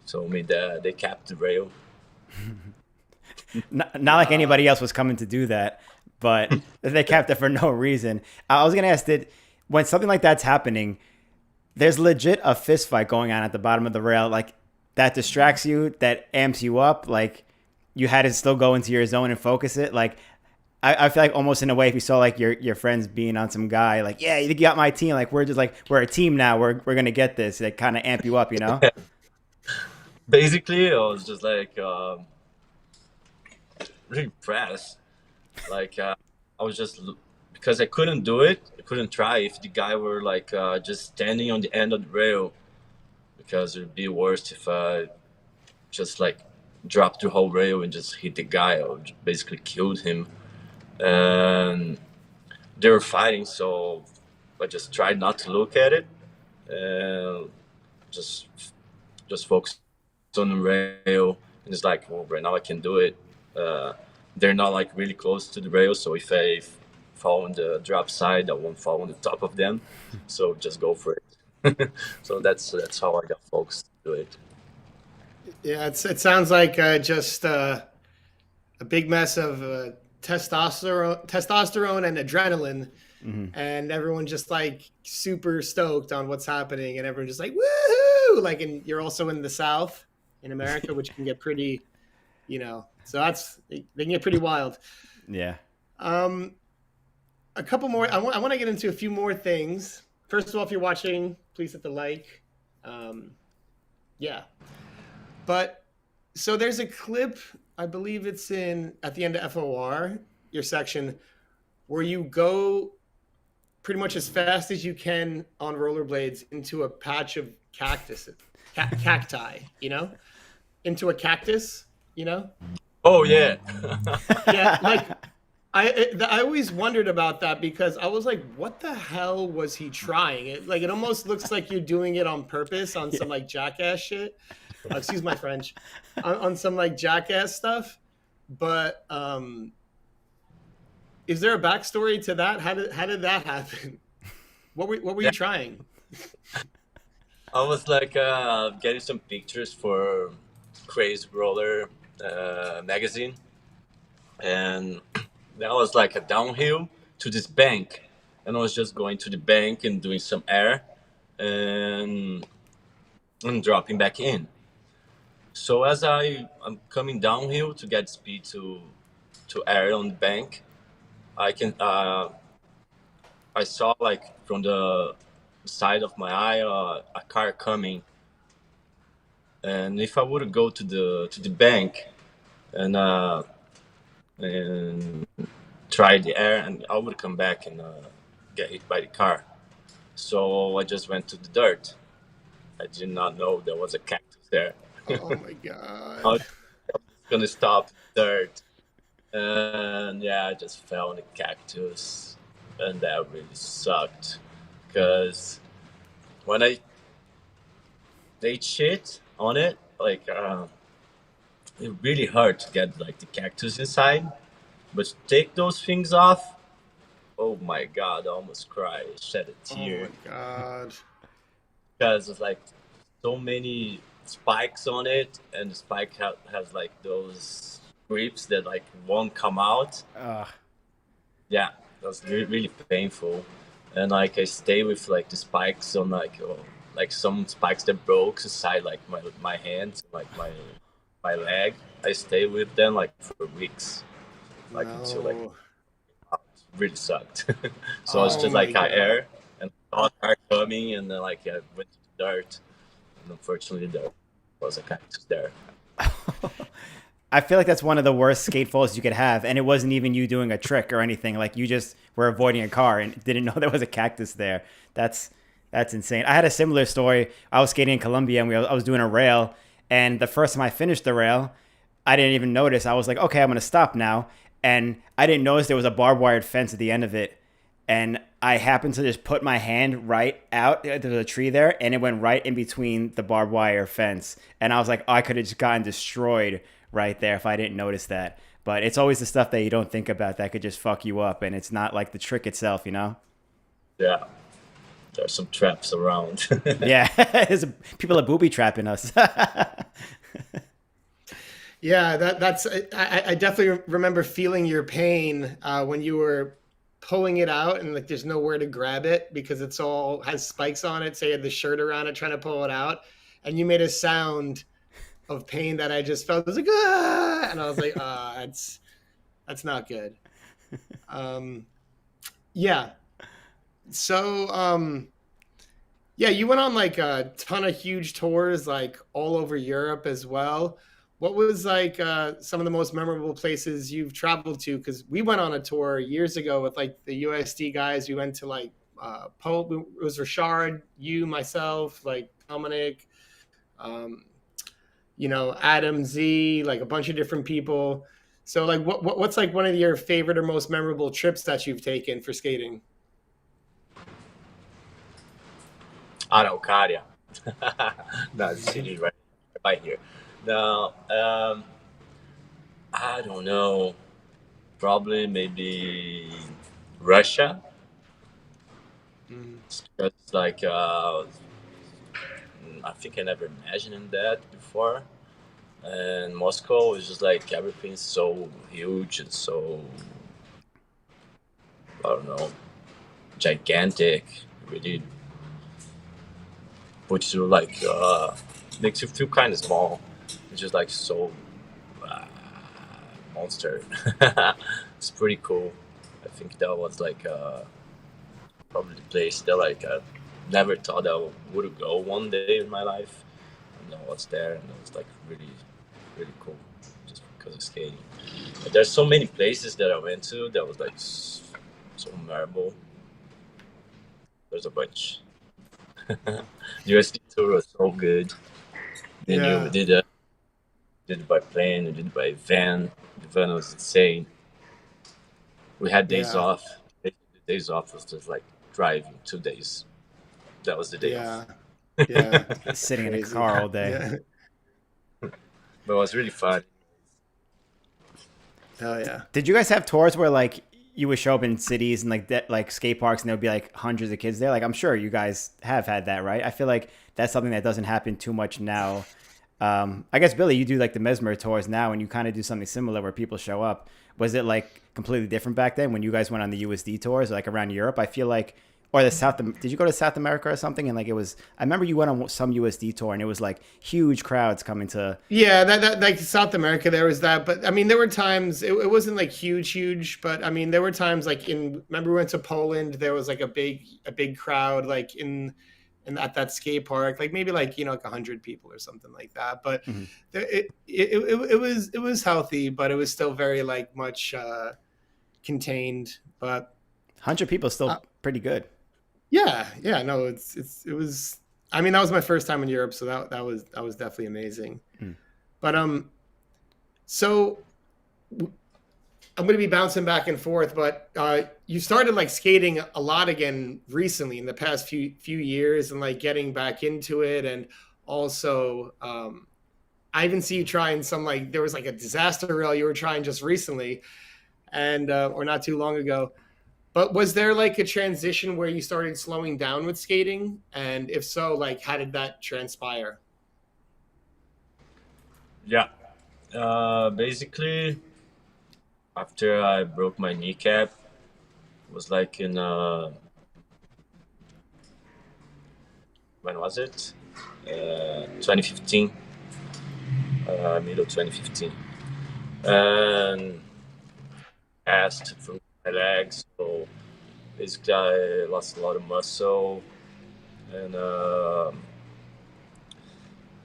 told me that they capped the rail. Not like anybody else was coming to do that, but they kept it for no reason. I was gonna ask, did when something like that's happening, there's legit a fist fight going on at the bottom of the rail, like that distracts you, that amps you up, like you had to still go into your zone and focus it. Like I feel like almost in a way, if you saw like your friends being on some guy, like yeah, you got my team, like we're a team now, we're gonna get this, like kind of amp you up, you know? Basically, I was just like really impressed. Like I was just because I couldn't do it, I couldn't try if the guy were like just standing on the end of the rail, because it'd be worse if I just like dropped the whole rail and just hit the guy or basically killed him. And they were fighting, so I just tried not to look at it and just focus on the rail. And it's like, well, right now I can do it. Uh, they're not like really close to the rail, so if I fall on the drop side, I won't fall on the top of them. So just go for it. So that's how I got focused to do it. Yeah, it sounds like just a big mess of testosterone and adrenaline, Hmm. and everyone just like super stoked on what's happening, and everyone just like woohoo! Like, and you're also in the South in America, which can get pretty, so they can get pretty wild. Yeah. Um, a couple more. I want to get into a few more things. First of all, if you're watching, please hit the like. Um, yeah, but so there's a clip. I believe it's in at the end of FOR, your section, where you go pretty much as fast as you can on rollerblades into a patch of cacti, into a cactus, Oh yeah. Yeah, like I always wondered about that because I was like, what the hell was he trying? It almost looks like you're doing it on purpose on some like jackass shit. Excuse my French, on some like jackass stuff. But is there a backstory to that? How did that happen? What were Yeah. you trying? I was like getting some pictures for Crazy Roller magazine, and that was like a downhill to this bank, and I was just going to the bank and doing some air, and dropping back in. So as I'm coming downhill to get speed to air on the bank, I can I saw like from the side of my eye a car coming, and if I would go to the bank and and try the air, and I would come back and get hit by the car. So I just went to the dirt. I did not know there was a cactus there. Oh my I was god. gonna stop the dirt, and yeah, I just fell in the cactus, and that really sucked because when I they shit on it, like it really hurt to get like the cactus inside. But to take those things off, oh my god, I almost cried, shed a Oh my tear god. because it's like so many spikes on it, and the spike has like those grips that like won't come out. Ugh. Yeah, that was really painful, and like I stay with like the spikes on like some spikes that broke inside like my hands, like my leg. I stay with them like for weeks, like until like No. it really sucked. So I was Oh just my like I god. air and saw a car coming, and then like I went to the dirt, and unfortunately there was a cactus there. I feel like that's one of the worst skate falls you could have, and it wasn't even you doing a trick or anything. Like you just were avoiding a car and didn't know there was a cactus there. That's that's insane. I had a similar story. I was skating in Colombia and I was doing a rail, and the first time I finished the rail, I didn't even notice. I was like, okay, I'm gonna stop now, and I didn't notice there was a barbed wired fence at the end of it, and I happened to just put my hand right out. There's a tree there, and it went right in between the barbed wire fence. And I was like, oh, I could have just gotten destroyed right there if I didn't notice that. But it's always the stuff that you don't think about that could just fuck you up, and it's not like the trick itself, you know? Yeah, there's some traps around. Yeah, people are booby trapping us. Yeah, that's I definitely remember feeling your pain when you were pulling it out and like there's nowhere to grab it because it's all has spikes on it. So you had the shirt around it trying to pull it out, and you made a sound of pain that I just felt. It was like ah, and I was like ah, that's not good. Um, yeah. So yeah, you went on like a ton of huge tours, like all over Europe as well. What was like some of the most memorable places you've traveled to? Because we went on a tour years ago with like the USD guys. We went to like Poland. It was Richard, you, myself, like Dominic, um, Adam Z, like a bunch of different people. So like, what's like one of your favorite or most memorable trips that you've taken for skating? Araucaria. No, the city right here. No, I don't know. Probably maybe Russia. Mm, It's just like I think I never imagined that before. And Moscow is just like everything's so huge and so I don't know gigantic. Really puts you like makes you feel kind of small. It's just like so uh, monster. It's pretty cool. I think that was like probably the place that like I never thought I would go one day in my life. And I was there, and it was like really cool, just because of skating. But there's so many places that I went to that was like so memorable. There's a bunch. USD tour was so good. Then you yeah, did it by plane, we did it by van. The van was insane. We had days yeah, off. The days off was just like driving 2 days. That was the day off. yeah, yeah. That's Sitting in a crazy. car all day. Yeah, But it was really fun. hell yeah. Did you guys have tours where like you would show up in cities and like skate parks and there would be like hundreds of kids there? Like I'm sure you guys have had that, right? I feel like that's something that doesn't happen too much now. I guess Billy, you do like the Mesmer tours now, and you kind of do something similar where people show up. Was it like completely different back then when you guys went on the USD tours, like around Europe? I feel like, or the South. Did you go to South America or something? And like it was, I remember you went on some USD tour, and it was like huge crowds coming to. Yeah, that like South America, there was that. But I mean, there were times it wasn't like huge, but I mean, there were times like remember we went to Poland, there was like a big crowd like in at that skate park, like maybe like like 100 people or something like that. But Mhm. it was healthy, but it was still very like much contained. But 100 people is uh, still pretty good. yeah, no, it was. I mean, that was my first time in Europe, so that was definitely amazing. Mm. But so I'm going to be bouncing back and forth, but you started like skating a lot again recently in the past few years, and like getting back into it, and also I even see you trying some like there was like a disaster rail you were trying just recently, and or not too long ago. But was there like a transition where you started slowing down with skating, and if so, like how did that transpire? Yeah. Basically, after I broke my kneecap, it was like in when was it? 2015, middle 2015, and asked from my legs. So basically, I lost a lot of muscle, and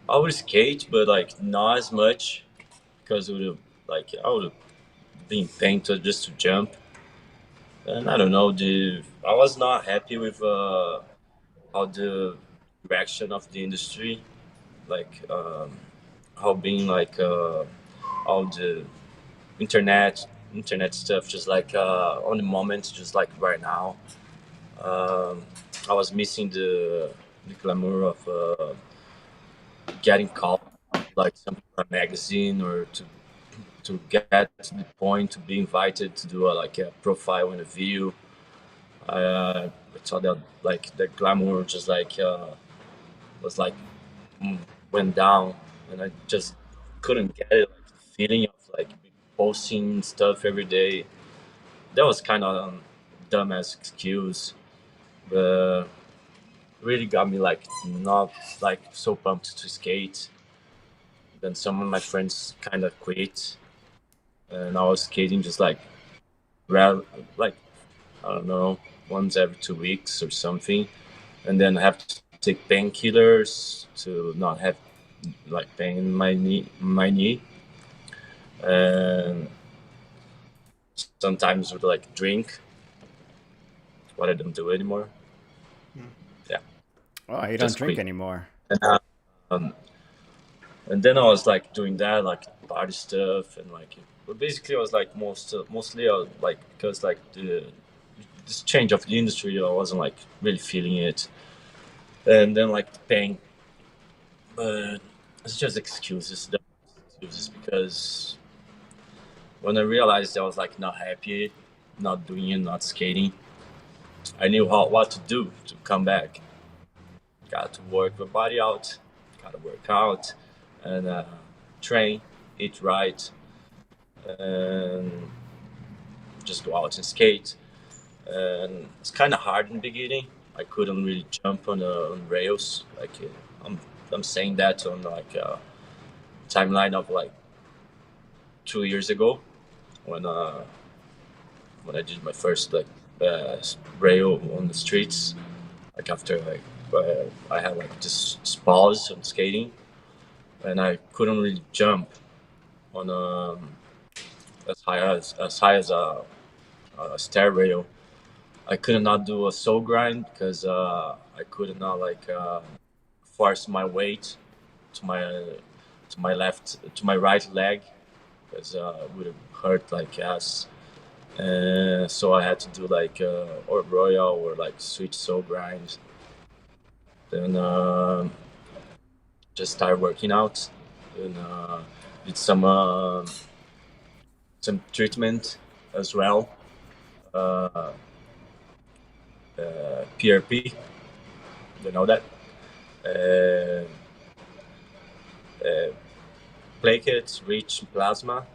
I would skate, but like not as much because it would have like I would have been paying to just to jump. And I don't know, I was not happy with how the direction of the industry, like how being like all the internet stuff, just like on the moment, just like right now. Um, I was missing the glamour of getting called like some magazine or to get to the point to be invited to do like a profile in a video. I saw that like the glamour just like was like mm, went down, and I just couldn't get it. Like the feeling of like posting stuff every day. That was kind of dumb as excuse, but really got me like not like so pumped to skate. Then some of my friends kind of quit, and I was skating just like well, like I don't know, once every 2 weeks or something, and then I have to take painkillers to not have like pain in my knee, and sometimes would like drink, what I don't do anymore. Yeah, Oh, you don't just drink quit. anymore. And, um, and then I was like doing that like party stuff and like, but basically I was like mostly like because like this change of the industry I wasn't like really feeling it, and then like the pain, but it's just excuses. Excuses because when I realized I was like not happy, not doing it, not skating, I knew what to do to come back. Got to work my body out, got to work out, and train, eat right, and just go out and skate. And it's kind of hard in the beginning. I couldn't really jump on rails. Like I'm, I'm saying that on like a timeline of like 2 years ago when uh, when I did my first like uh, rail on the streets. Like after like I had like just pause on skating, and I couldn't really jump on as high as a stair rail. I could not do a soul grind because I could not like force my weight to my left to my right leg because it would have hurt like ass. So I had to do like or royal or like switch soul grind. Then just start working out and did some treatment as well. Uh, PRP, you know that. Uh, uh, Plaquettes rich in plasma,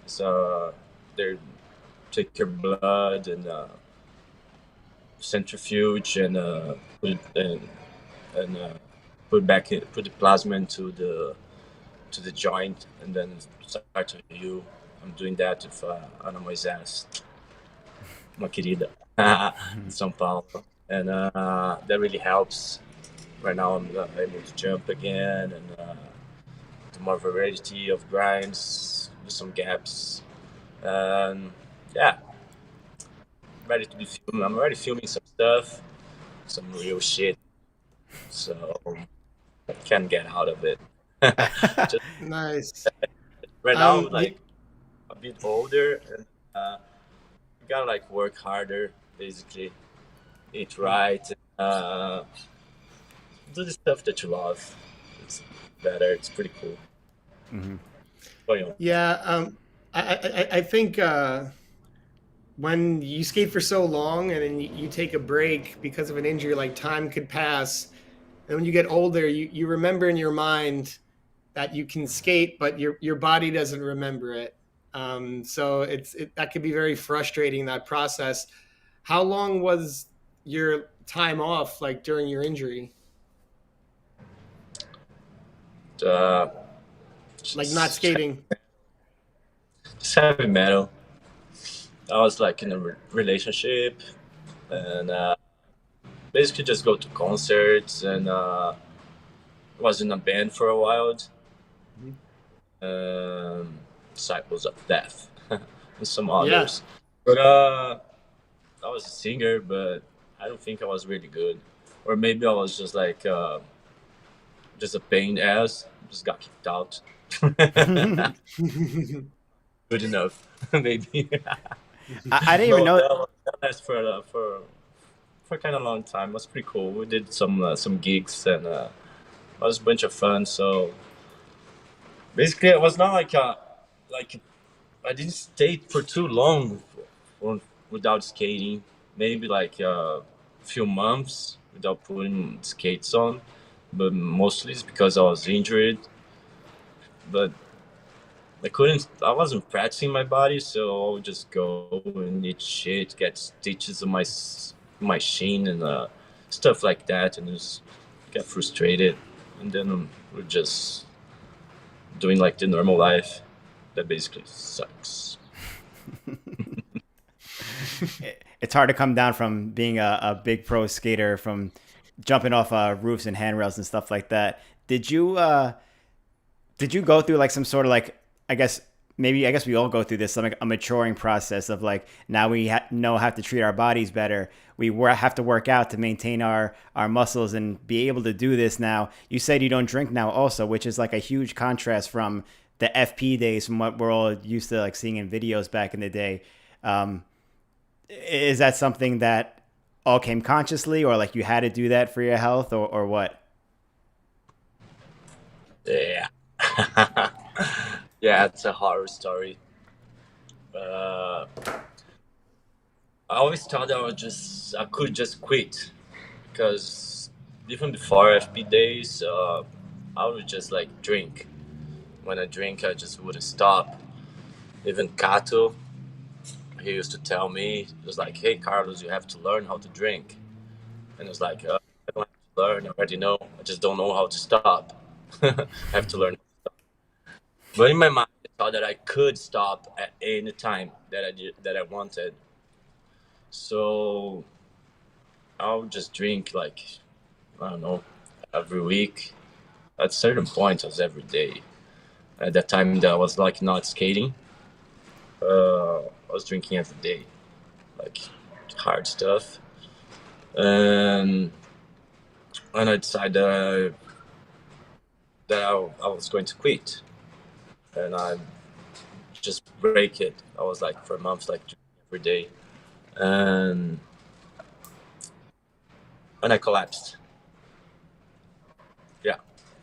so they take your blood and centrifuge and put it and put the plasma into the joint and then start to heal. I'm doing that with Ana Moisés, uma querida, in São Paulo, and that really helps. Right now, I'm able to jump again and do more variety of grinds, do some gaps, and yeah, ready to be filming. I'm already filming some stuff, some real shit, so I can't get out of it. Just Nice. right now, You, like a bit older, and you gotta like work harder, basically, eat right, do the stuff that you love. It's better. It's pretty cool. Going on. yeah. I think when you skate for so long and then you take a break because of an injury, like time could pass. And when you get older, you remember in your mind that you can skate, but your body doesn't remember it. So that could be very frustrating, that process. How long was your time off, like during your injury? Uh, Like not just, skating? just heavy metal. I was like in a relationship and basically just go to concerts and was in a band for a while. Um, Disciples of Death and some Yeah. others. But I was a singer, but I don't think I was really good. Or maybe I was just like just a pain ass. Just got kicked out. Good enough, maybe. I didn't even No, know. that lasted for kind of long time. It was pretty cool. We did some gigs and it was a bunch of fun. So basically, it was not like I didn't stay for too long without skating. Maybe like a few months without putting skates on, but mostly it's because I was injured. But I couldn't. I wasn't practicing my body, so I would just go and eat shit, get stitches on my shin and stuff like that, and just get frustrated. And then we're just doing like the normal life. That basically sucks. It's hard to come down from being a big pro skater, from jumping off roofs and handrails and stuff like that. Did you go through like some sort of like, I guess I guess we all go through this, like a maturing process of like, now we know how to treat our bodies better. Have to work out to maintain our muscles and be able to do this now. You said you don't drink now also, which is like a huge contrast from the FP days, from what we're all used to like seeing in videos back in the day. Um, is that something that all came consciously, or like you had to do that for your health, or what? Yeah. Yeah, it's a horror story. Uh, I always thought I could just quit because even before FP days, I would just like drink. When I drink, I just wouldn't stop. Even Kato, he used to tell me, he was like, "Hey, Carlos, you have to learn how to drink." And I was like, "I don't have to learn. I already know. I just don't know how to stop. I have to learn." But in my mind, I thought that I could stop at any time that I wanted. So I would just drink like, I don't know, every week. At certain points, it was every day. At that time, that I was like not skating. I was drinking every day, like hard stuff. And and I decided that I was going to quit, and I just break it. I was like for months like every day, and I collapsed. Yeah,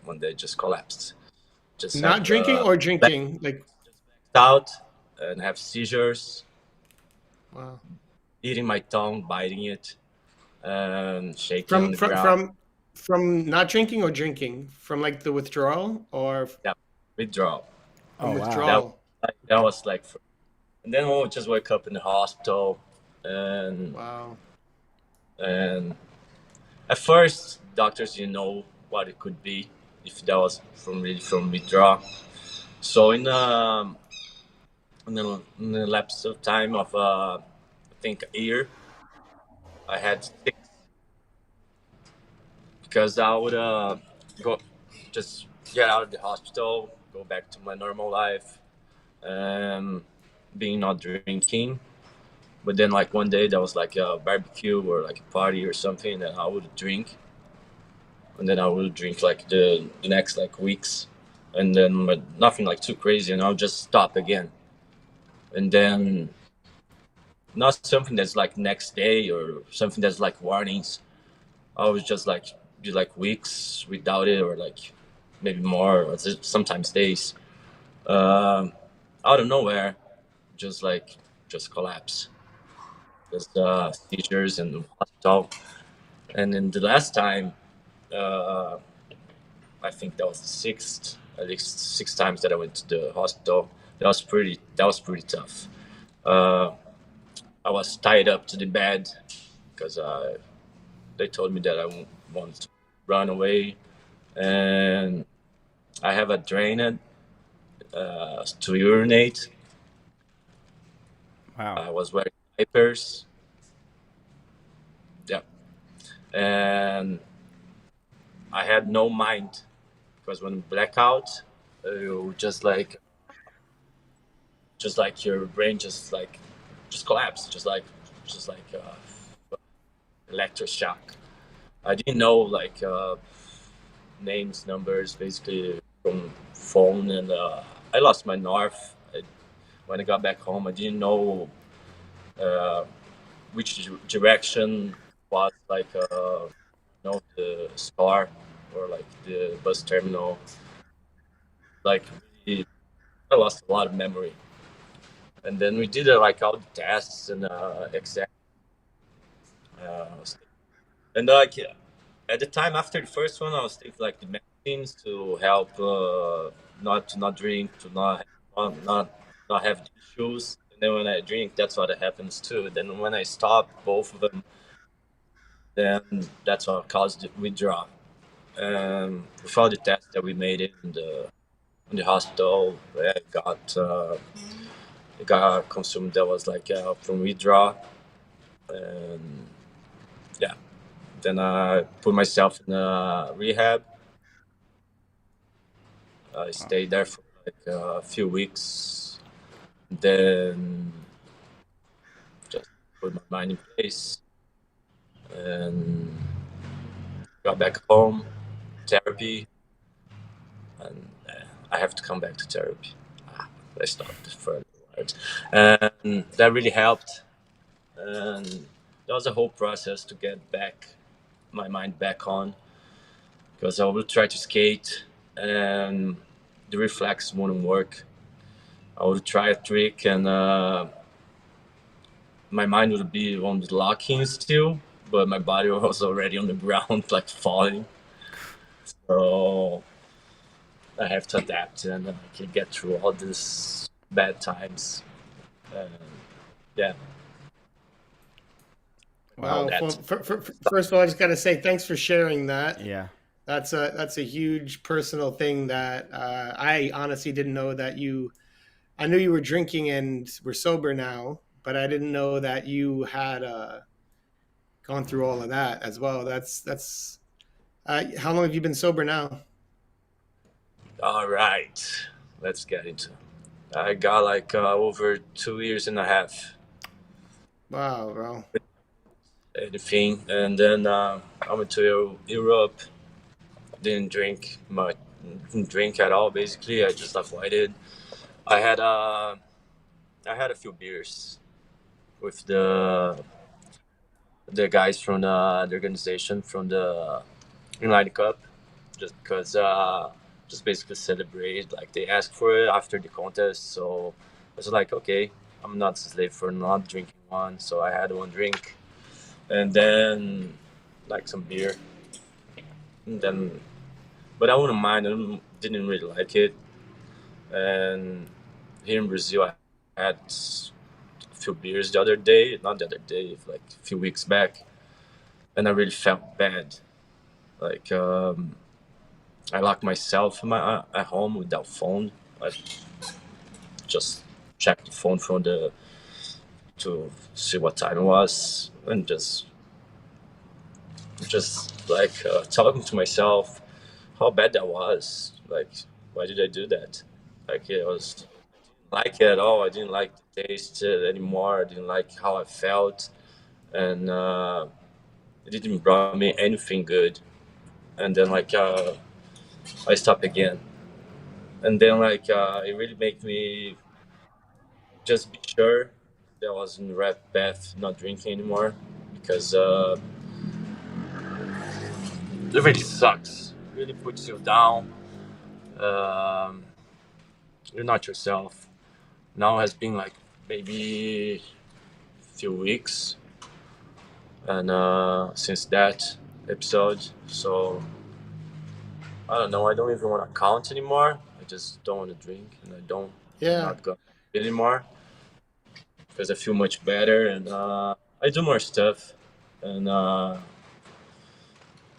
one day just collapsed. Just Not have drinking or blacked drinking? Like, out and have seizures, wow. eating my tongue, biting it, and shaking on From the from ground. from From not drinking or drinking? From like the withdrawal or Yeah, withdrawal. Oh from wow. withdrawal? That was like, and then we'll just wake up in the hospital, and Wow. and at first doctors didn't know what it could be, if that was from withdrawal. So in the lapse of time of I think a year, I had six, because I would go just get out of the hospital, go back to my normal life, um, being not drinking. But then like one day there was like a barbecue or like a party or something, and I would drink, and then I would drink like the next like weeks, and then but nothing like too crazy, and I'll just stop again, and then not something that's like next day or something that's like warnings. I was just like be like weeks without it, or like maybe more, or sometimes days. Um, Out of nowhere, just like just collapse, just seizures and hospital. And then the last time, uh, I think that was the sixth, at least six times that I went to the hospital. That was pretty tough. Uh, I was tied up to the bed because they told me that I want to run away, and I have a drain to urinate. Wow. I was wearing diapers. Yeah, and I had no mind, because when blackout, you just like your brain just collapse, just like electroshock. I didn't know like names, numbers, basically from phone, and I lost my north. When I got back home, I didn't know uh, which direction was like the store or like the bus terminal. Like really, I lost a lot of memory. And then we did like all the tests and exact. Uh, and like at the time after the first one, I was taking like the medicines to help not to not drink, to not have issues. And then when I drink, that's what happens too. Then when I stop both of them, then that's what caused the withdrawal. With all the tests that we made in the hospital, it got consumed. That was like from withdrawal, and yeah. Then I put myself in a rehab. I stayed there for like a few weeks. Then just put my mind in place and got back home, therapy, and I have to come back to therapy. I stopped for a while, and that really helped. And that was a whole process to get back my mind back on, because I would try to skate and the reflex wouldn't work. I would try a trick, and my mind would be on the locking still, but my body was already on the ground, like falling. So I have to adapt, and I can get through all these bad times. And yeah, all Wow. Well, that. first of all, I just got to say thanks for sharing that. Yeah. That's a huge personal thing that I honestly didn't know that you. I knew you were drinking and were sober now, but I didn't know that you had gone through all of that as well. That's. How long have you been sober now? All right, let's get into. I got like over 2 years and a half, Wow, bro. anything, and then I went to Europe. Didn't drink much, didn't drink at all. Basically, I just avoided. I had uh, I had a few beers with the guys from the organization from the United Cup, just because just basically celebrate. Like they asked for it after the contest, so I was like, okay, I'm not a slave for not drinking one. So I had one drink, and then like some beer, And then, but I wouldn't mind. Didn't really like it. And here in Brazil, I had a few beers the other day, not the other day, like a few weeks back, and I really felt bad. Like I locked myself in my at home without phone. I just checked the phone from the to see what time it was, and just like talking to myself how bad that was. Like, why did I do that? Like, it was like it at all. I didn't like the taste anymore. I didn't like how I felt, and it didn't bring me anything good. And then like I stopped again, and then like it really made me just be sure that I was in the right path, not drinking anymore, because it really sucks. It really puts you down. Um, you're not yourself. Now has been like maybe a few weeks, and since that episode, so I don't know. I don't even want to count anymore. I just don't want to drink, and I'm Yeah. not going anymore because I feel much better, and I do more stuff, and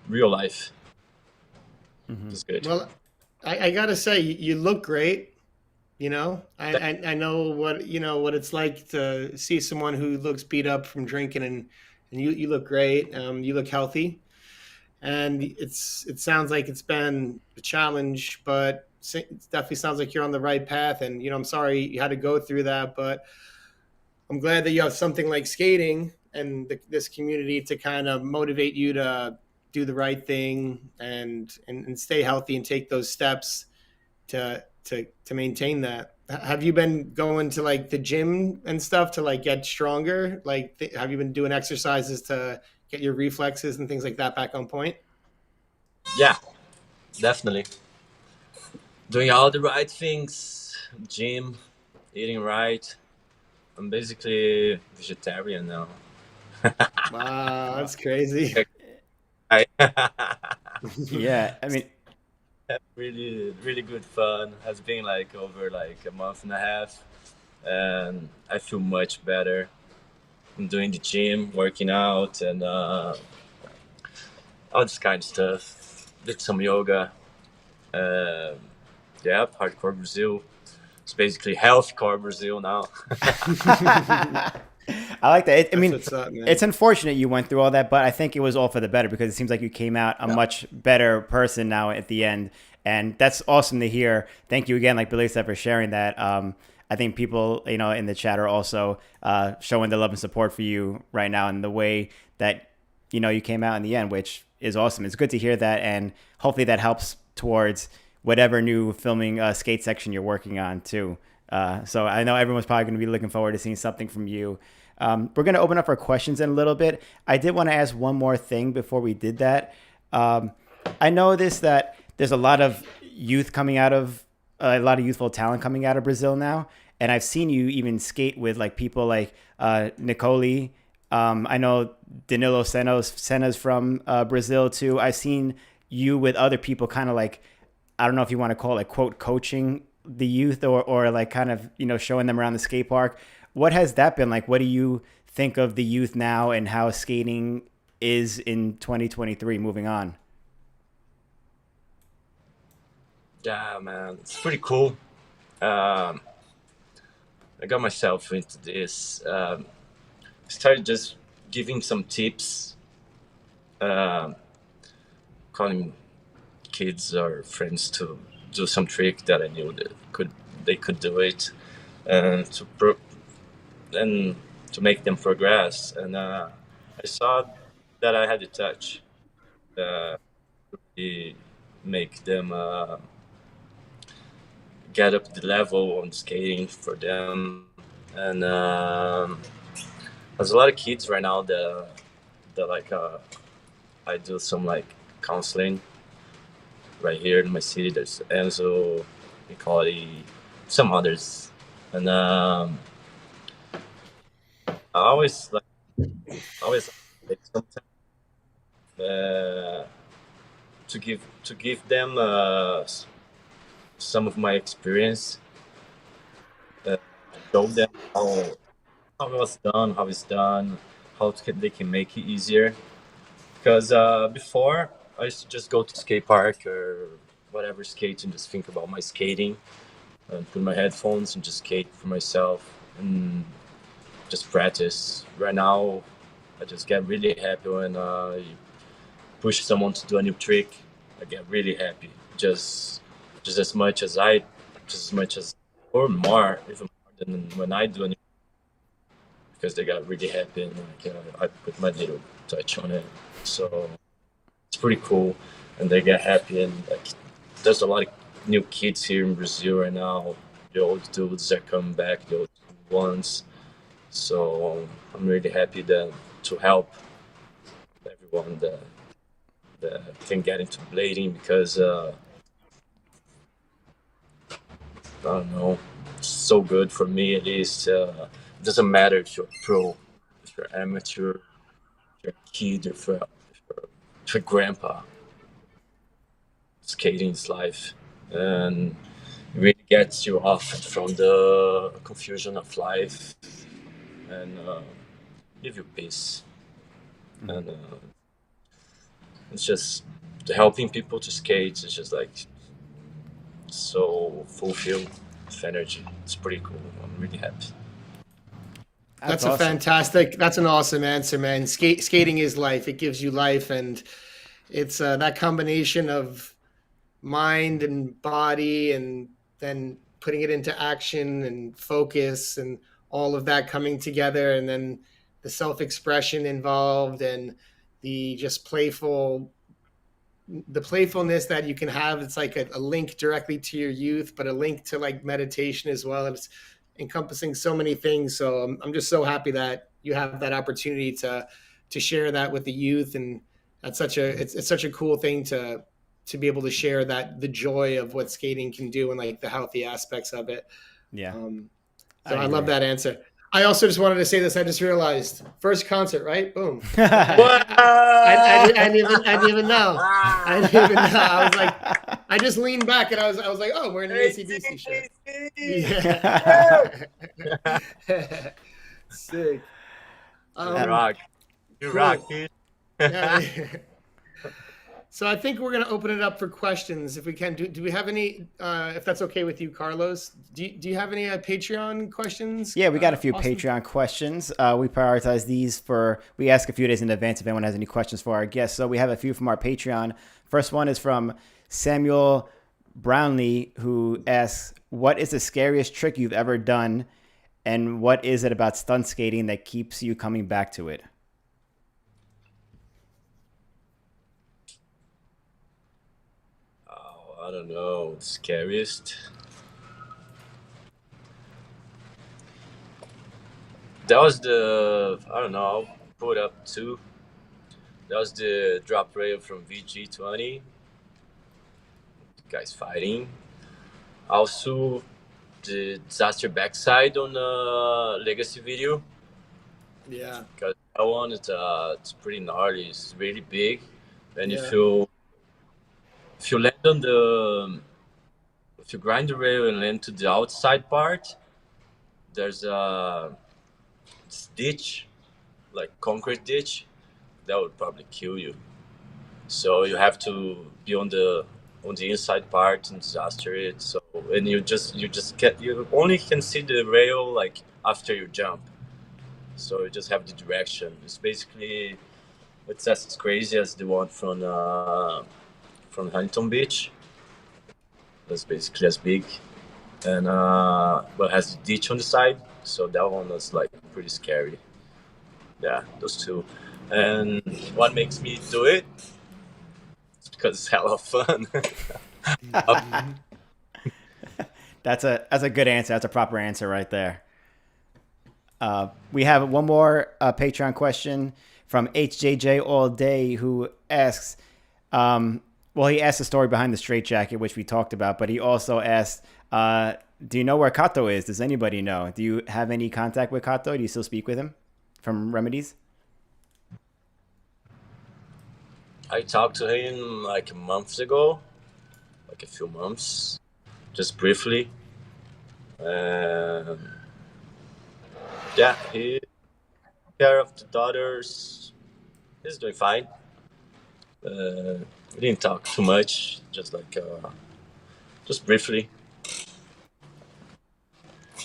real life Hmm. is good. Well, I gotta say, you look great. You know, I know what what it's like to see someone who looks beat up from drinking, and you look great. You look healthy, and it sounds like it's been a challenge, but it definitely sounds like you're on the right path. And I'm sorry you had to go through that, but I'm glad that you have something like skating and this community to kind of motivate you to do the right thing and stay healthy and take those steps to maintain that. Have you been going to like the gym and stuff to like get stronger? Like, have you been doing exercises to get your reflexes and things like that back on point? Yeah, definitely doing all the right things, gym, eating right. I'm basically vegetarian now. Wow, that's crazy. I Yeah, I mean, have really good fun. Has been like over like a month and a half, and I feel much better. I'm doing the gym, working out, and all this kind of stuff. Did some yoga. Um, yeah, hardcore Brazil. It's basically healthcore Brazil now. I like that. I That's mean, what's up, man. it's unfortunate you went through all that, but I think it was all for the better because it seems like you came out a Yeah. much better person now at the end, and that's awesome to hear. Thank you again, like Billy said, for sharing that. I think people, in the chat are also showing their love and support for you right now, and the way that you came out in the end, which is awesome. It's good to hear that, and hopefully that helps towards whatever new filming skate section you're working on too. So I know everyone's probably going to be looking forward to seeing something from you. We're going to open up for questions in a little bit. I did want to ask one more thing before we did that. I noticed that there's a lot of youth coming out of a lot of youthful talent coming out of Brazil now, and I've seen you even skate with like people like Nicole. I know Danilo Senna's from Brazil too. I've seen you with other people, kind of like, I don't know if you want to call it quote coaching the youth or like kind of showing them around the skate park. What has that been like? What do you think of the youth now and how skating is in 2023 moving on? Yeah, man, it's pretty cool. Um, I got myself into this. Started just giving some tips, um, calling kids or friends to do some trick that I knew that they could do it, and and to make them progress. And I saw that I had the touch to make them get up the level on skating for them. And there's a lot of kids right now that like I do some like counseling right here in my city. There's Enzo, Nicole, some others, and I always like sometimes uh, to give them some of my experience, show them how it was done, how it's done, they can make it easier. Because before I used to just go to skate park or whatever skate and just think about my skating and put my headphones and just skate for myself and just practice. Right now, I just get really happy when I push someone to do a new trick. I get really happy. Just as much as or more, even more than when I do a new, because they got really happy and like, I put my little touch on it. So it's pretty cool, and they get happy. And like, there's a lot of new kids here in Brazil right now. The old dudes are coming back, the old ones. So I'm really happy to help everyone that can get into blading, because I don't know, it's so good for me at least. It doesn't matter if you're pro, if you're amateur, if you're a kid, if you're grandpa. Skating is life, and it really gets you off from the confusion of life and give you peace. And it's just helping people to skate. It's just like so fulfilled with energy. It's pretty cool. I'm really happy. That's awesome. that's an awesome answer, man. Skating is life. It gives you life, and it's that combination of mind and body, and then putting it into action and focus and all of that coming together, and then the self-expression involved, and the just the playfulness that you can have. It's like a link directly to your youth, but a link to like meditation as well. It's encompassing so many things. So I'm just so happy that you have that opportunity to share that with the youth, and that's it's such a cool thing to be able to share that, the joy of what skating can do and like the healthy aspects of it. Yeah. So I love that answer. I also just wanted to say this. I just realized first concert, right? Boom. What? I didn't even know. I didn't even know. I was like, I just leaned back and I was like, oh, we're in an AC/DC shirt. Yeah. Sick. You rock. You cool. rock, dude. Yeah. So I think we're going to open it up for questions if we can. Do we have any, if that's okay with you, Carlos? Do you have any Patreon questions? Yeah, we got a few Austin? Patreon questions. We prioritize these we ask a few days in advance if anyone has any questions for our guests. So we have a few from our Patreon. First one is from Samuel Brownlee, who asks, what is the scariest trick you've ever done? And what is it about stunt skating that keeps you coming back to it? I don't know. Scariest. That was I don't know. I'll put up two. That was the drop rail from VG20. Guys fighting. Also, the disaster backside on the Legacy video. Yeah. Because that one, it's pretty gnarly. It's really big. And Yeah. if you land if you grind the rail and land to the outside part, there's a ditch, like concrete ditch, that would probably kill you. So you have to be on the inside part and disaster it. So, and you only can see the rail like after you jump. So you just have the direction. It's as crazy as the one from Huntington Beach. That's basically as big, and but has the ditch on the side. So that one was like pretty scary. Yeah, those two. And what makes me do it? It's because it's hella fun. That's a good answer. That's a proper answer right there. We have one more Patreon question from HJJ All Day, who asks, he asked the story behind the straitjacket, which we talked about, but he also asked, do you know where Kato is? Does anybody know? Do you have any contact with Kato? Do you still speak with him from Remedies? I talked to him like months ago, like a few months, just briefly. And yeah, he care of the daughters. He's doing fine. We didn't talk too much, just briefly.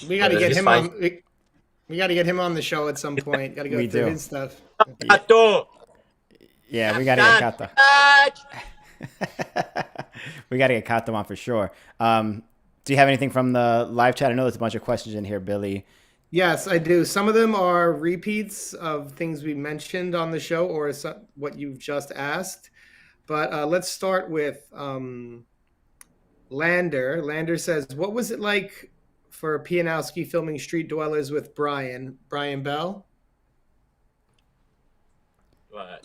We got to get He's him fine. on. We got to get him on the show at some point. Got to go We through do. his stuff. Tato! Yeah, we got to get Kato. We got to get Kato on for sure. Do you have anything from the live chat? I know there's a bunch of questions in here, Billy. Yes, I do. Some of them are repeats of things we mentioned on the show or what you've just asked. But let's start with Lander. Lander says, "What was it like for Pianowski filming Street Dwellers with Brian Bell?" Right.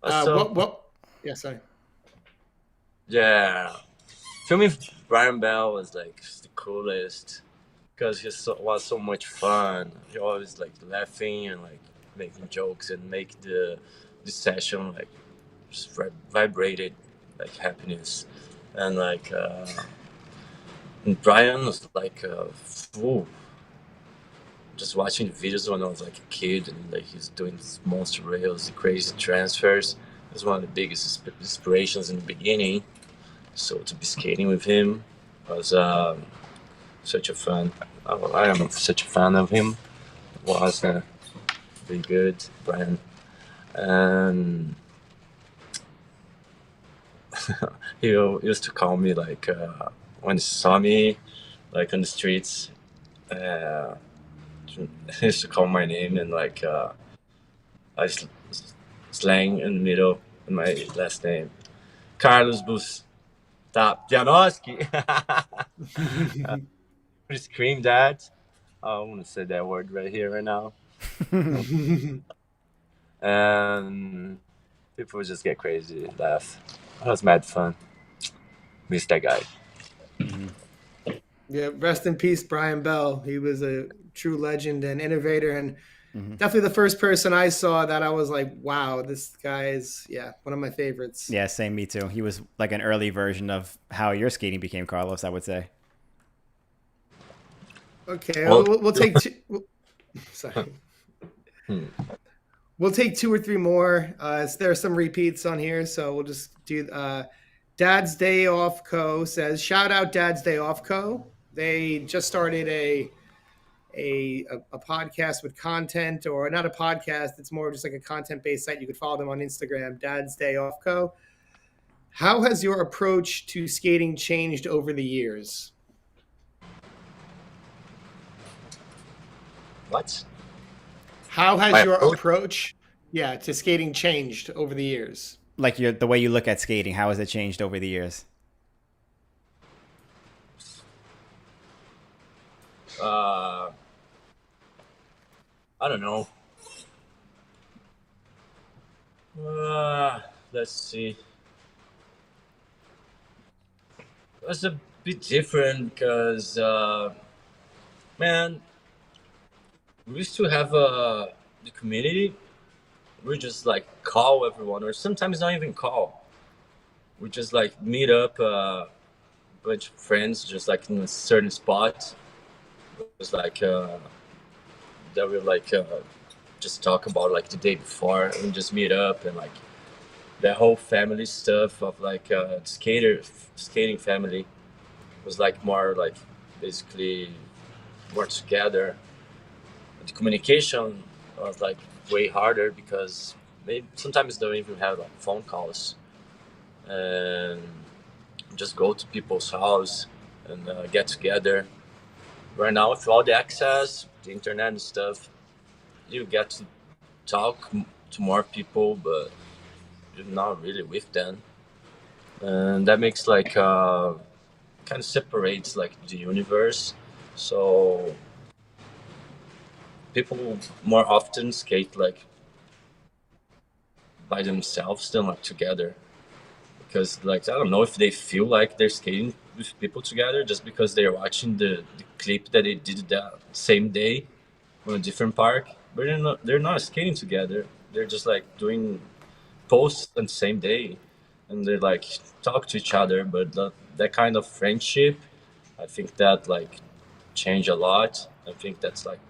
What? Yeah, sorry. Yeah, filming Brian Bell was like the coolest because was so much fun. He always like laughing and like making jokes and make the session like just vibrated like happiness and like and Brian was like ooh, just watching the videos when I was like a kid and like he's doing these monster rails, the crazy transfers. It was one of the biggest inspirations in the beginning. So to be skating with him was such a fun. I am such a fan of him. Was very good, Brian. And he used to call me like when he saw me like on the streets. He used to call my name and like I slang in the middle in my last name, Carlos Bus. Pianowski. We scream that. I want to say that word right here, right now. And people would just get crazy, laugh. That was mad fun. Miss that guy. Yeah, rest in peace, Brian Bell. He was a true legend and innovator, and definitely the first person I saw that I was like, wow, this guy is, one of my favorites. Yeah, same, me too. He was like an early version of how your skating became, Carlos, I would say. Okay, we'll take two. Sorry. We'll take two or three more. There are some repeats on here, so we'll just do. Dad's Day Off Co. says, shout out Dad's Day Off Co. They just started a podcast with content, or not a podcast. It's more just like a content-based site. You could follow them on Instagram, Dad's Day Off Co. How has your approach to skating changed over the years? What? How has your approach, to skating changed over the years? Like the way you look at skating, how has it changed over the years? I don't know. Let's see. It was a bit different because, man, we used to have the community. We just like call everyone, or sometimes not even call. We just like meet up a bunch of friends, just like in a certain spot. It was like that we like just talk about like the day before and just meet up and like the whole family stuff of like skating family was like more like basically more together. The communication was like way harder because maybe sometimes don't even have like phone calls and just go to people's house and get together. Right now with all the access, the internet and stuff, you get to talk to more people, but you're not really with them, and that makes like kind of separates like the universe. So people more often skate like by themselves than like together, because like I don't know if they feel like they're skating with people together just because they're watching the clip that they did that same day on a different park, but they're not skating together. They're just like doing post on the same day, and they like talk to each other. But that kind of friendship, I think that like changed a lot. I think that's like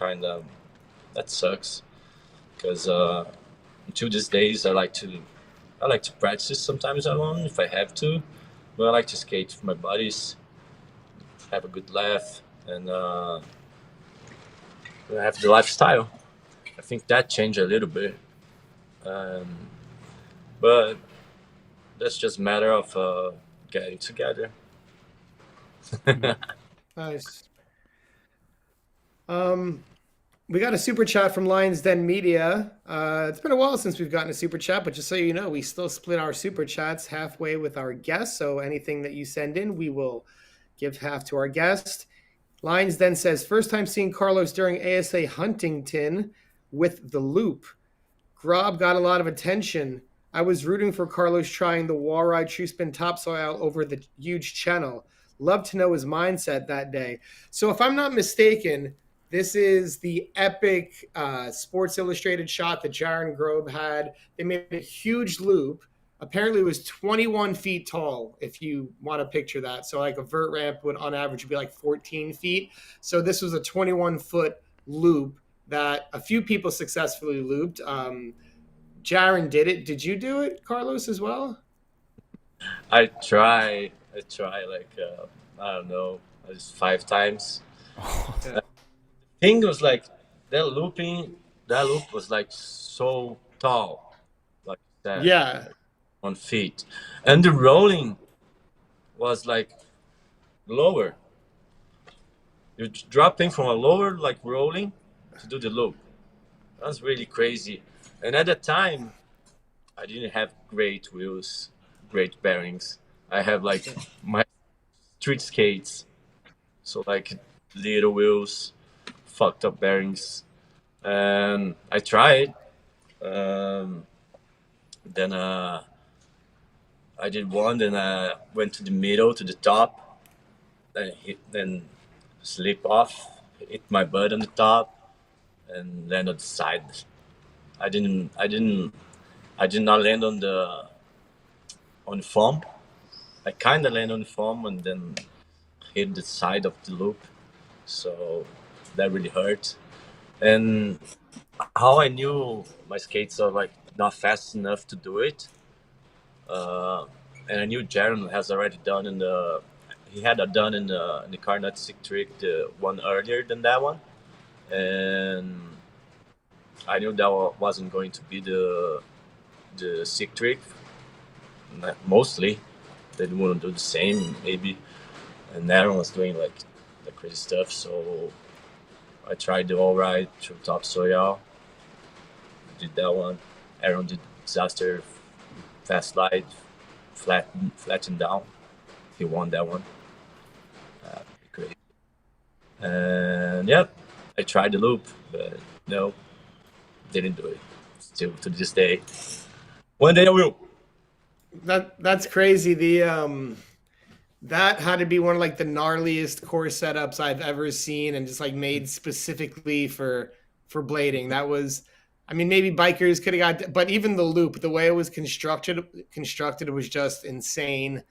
kind of that sucks because until these days I like to practice sometimes alone if I have to, but I like to skate with my buddies, have a good laugh, and have the lifestyle. I think that changed a little bit, um, but that's just a matter of getting together. Nice. We got a super chat from Lions Den Media. It's been a while since we've gotten a super chat, but just so you know, we still split our super chats halfway with our guests. So anything that you send in, we will give half to our guest. Lions Den says, first time seeing Carlos during ASA Huntington with the loop. Grob got a lot of attention. I was rooting for Carlos trying the wall ride true spin topsoil over the huge channel. Love to know his mindset that day. So if I'm not mistaken, this is the epic Sports Illustrated shot that Jaron Grobe had. They made a huge loop. Apparently it was 21 feet tall, if you want to picture that. So like a vert ramp would on average be like 14 feet. So this was a 21-foot loop that a few people successfully looped. Jaron did it. Did you do it, Carlos, as well? I try like I don't know, at least 5 times. Yeah. Thing was like that loop was like so tall, like that. Yeah. 1 feet, and the rolling was like lower. You're dropping from a lower like rolling to do the loop. That's really crazy. And at the time, I didn't have great wheels, great bearings. I have like my street skates, so like little wheels, fucked up bearings, and I tried. Then I did one, then I went to the middle, to the top, then slip off, hit my butt on the top, and land on the side. I did not land on the foam. I kind of land on the foam and then hit the side of the loop, so that really hurt. And how I knew my skates are like not fast enough to do it. And I knew Jaron has already done he had done in the Carnot Sick Trick the one earlier than that one, and I knew that wasn't going to be the Sick Trick. Mostly, they wouldn't do the same maybe, and Aaron was doing like the crazy stuff. So I tried the all right through topsoil. Did that one. Aaron did disaster, fast slide, flattened down. He won that one. Great. And yep, I tried the loop, but no, didn't do it. Still to this day. One day I will. That's crazy. The that had to be one of like the gnarliest course setups I've ever seen, and just like made specifically for blading. That was, I mean, maybe bikers could have got, but even the loop, the way it was constructed was just insane.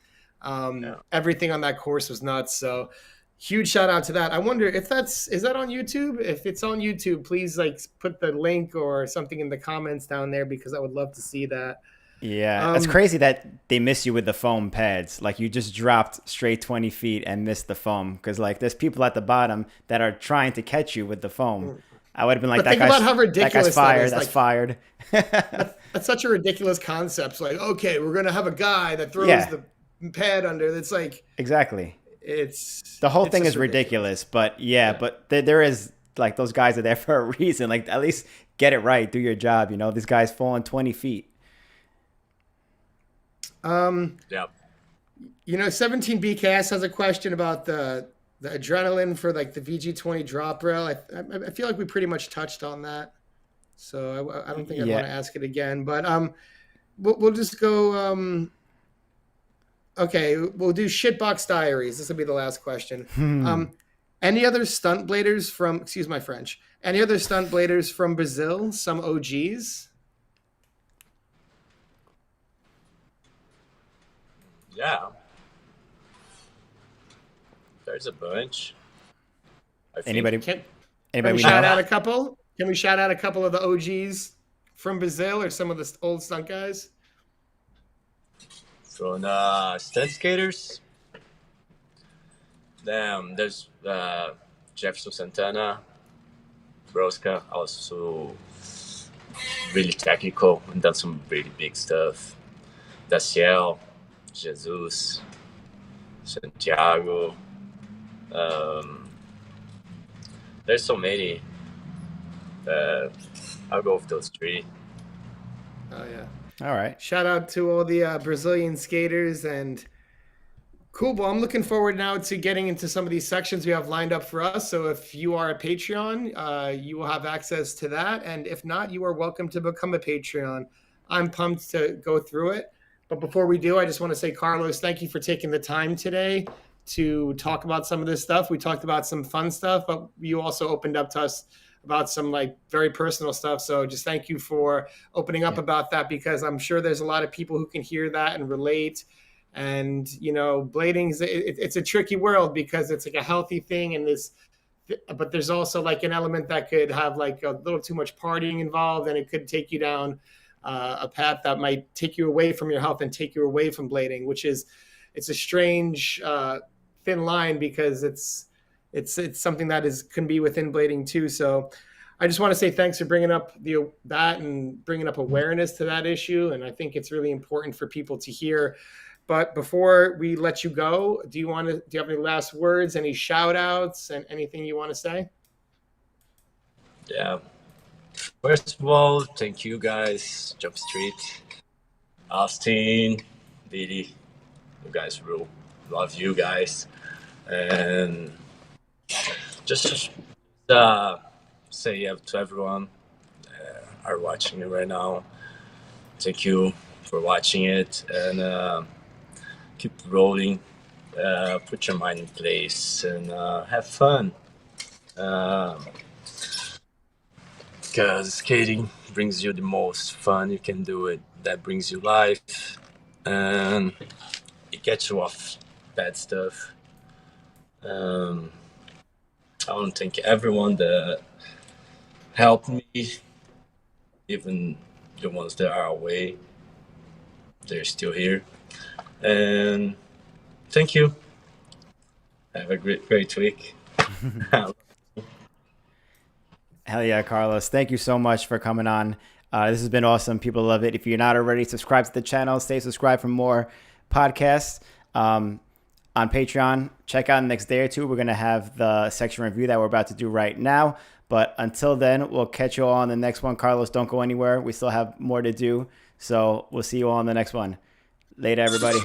Everything on that course was nuts. So huge shout out to that. I wonder if is that on YouTube? If it's on YouTube, please like put the link or something in the comments down there, because I would love to see that. Yeah, it's crazy that they miss you with the foam pads. Like you just dropped straight 20 feet and missed the foam, because like there's people at the bottom that are trying to catch you with the foam. I would have been like, but think about how ridiculous that guy's fired. That is. That's like, fired. that's such a ridiculous concept. It's like, okay, we're gonna have a guy that throws the pad under. That's like exactly. It's the whole thing is ridiculous, but but there is like those guys are there for a reason. Like at least get it right, do your job. You know, these guys falling 20 feet. Yeah. You know, 17BKS has a question about the adrenaline for like the VG20 drop rail. I feel like we pretty much touched on that, so I don't think I want to ask it again. But we'll just go. Okay, we'll do Shitbox Diaries. This will be the last question. Any other stunt bladers from? Excuse my French. Any other stunt bladers from Brazil? Some OGs. Yeah, there's a bunch. I think. Anybody? Can Anybody we we shout know? out a couple? Can we shout out a couple of the OGs from Brazil or some of the old stunt guys? From stunt skaters, there's Jefferson Santana, Broska, also really technical and done some really big stuff. Daciel, Jesus, Santiago. Um, there's so many. I'll go with those three. Oh yeah. All right. Shout out to all the Brazilian skaters and cool. Well, I'm looking forward now to getting into some of these sections we have lined up for us. So if you are a Patreon, you will have access to that. And if not, you are welcome to become a Patreon. I'm pumped to go through it. But before we do, I just want to say, Carlos, thank you for taking the time today to talk about some of this stuff. We talked about some fun stuff, but you also opened up to us about some like very personal stuff. So just thank you for opening up about that, because I'm sure there's a lot of people who can hear that and relate. And, you know, blading it's a tricky world because it's like a healthy thing. And but there's also like an element that could have like a little too much partying involved, and it could take you down a path that might take you away from your health and take you away from blading, which is, it's a strange thin line, because it's something that can be within blading too. So I just want to say thanks for bringing up that and bringing up awareness to that issue. And I think it's really important for people to hear. But before we let you go, do you have any last words, any shout outs, and anything you want to say? Yeah. First of all, thank you guys, Jump Street, Austin, Didi. You guys rule. Love you guys. And just say to everyone are watching it right now. Thank you for watching it, and keep rolling. Put your mind in place and have fun. Because skating brings you the most fun you can do it. That brings you life, and it gets you off bad stuff. I want to thank everyone that helped me, even the ones that are away. They're still here. And thank you. Have a great week. Hell yeah, Carlos. Thank you so much for coming on. This has been awesome. People love it. If you're not already subscribed to the channel, stay subscribed for more podcasts. On Patreon, check out the next day or two. We're going to have the section review that we're about to do right now. But until then, we'll catch you all on the next one. Carlos, don't go anywhere. We still have more to do. So we'll see you all on the next one. Later, everybody.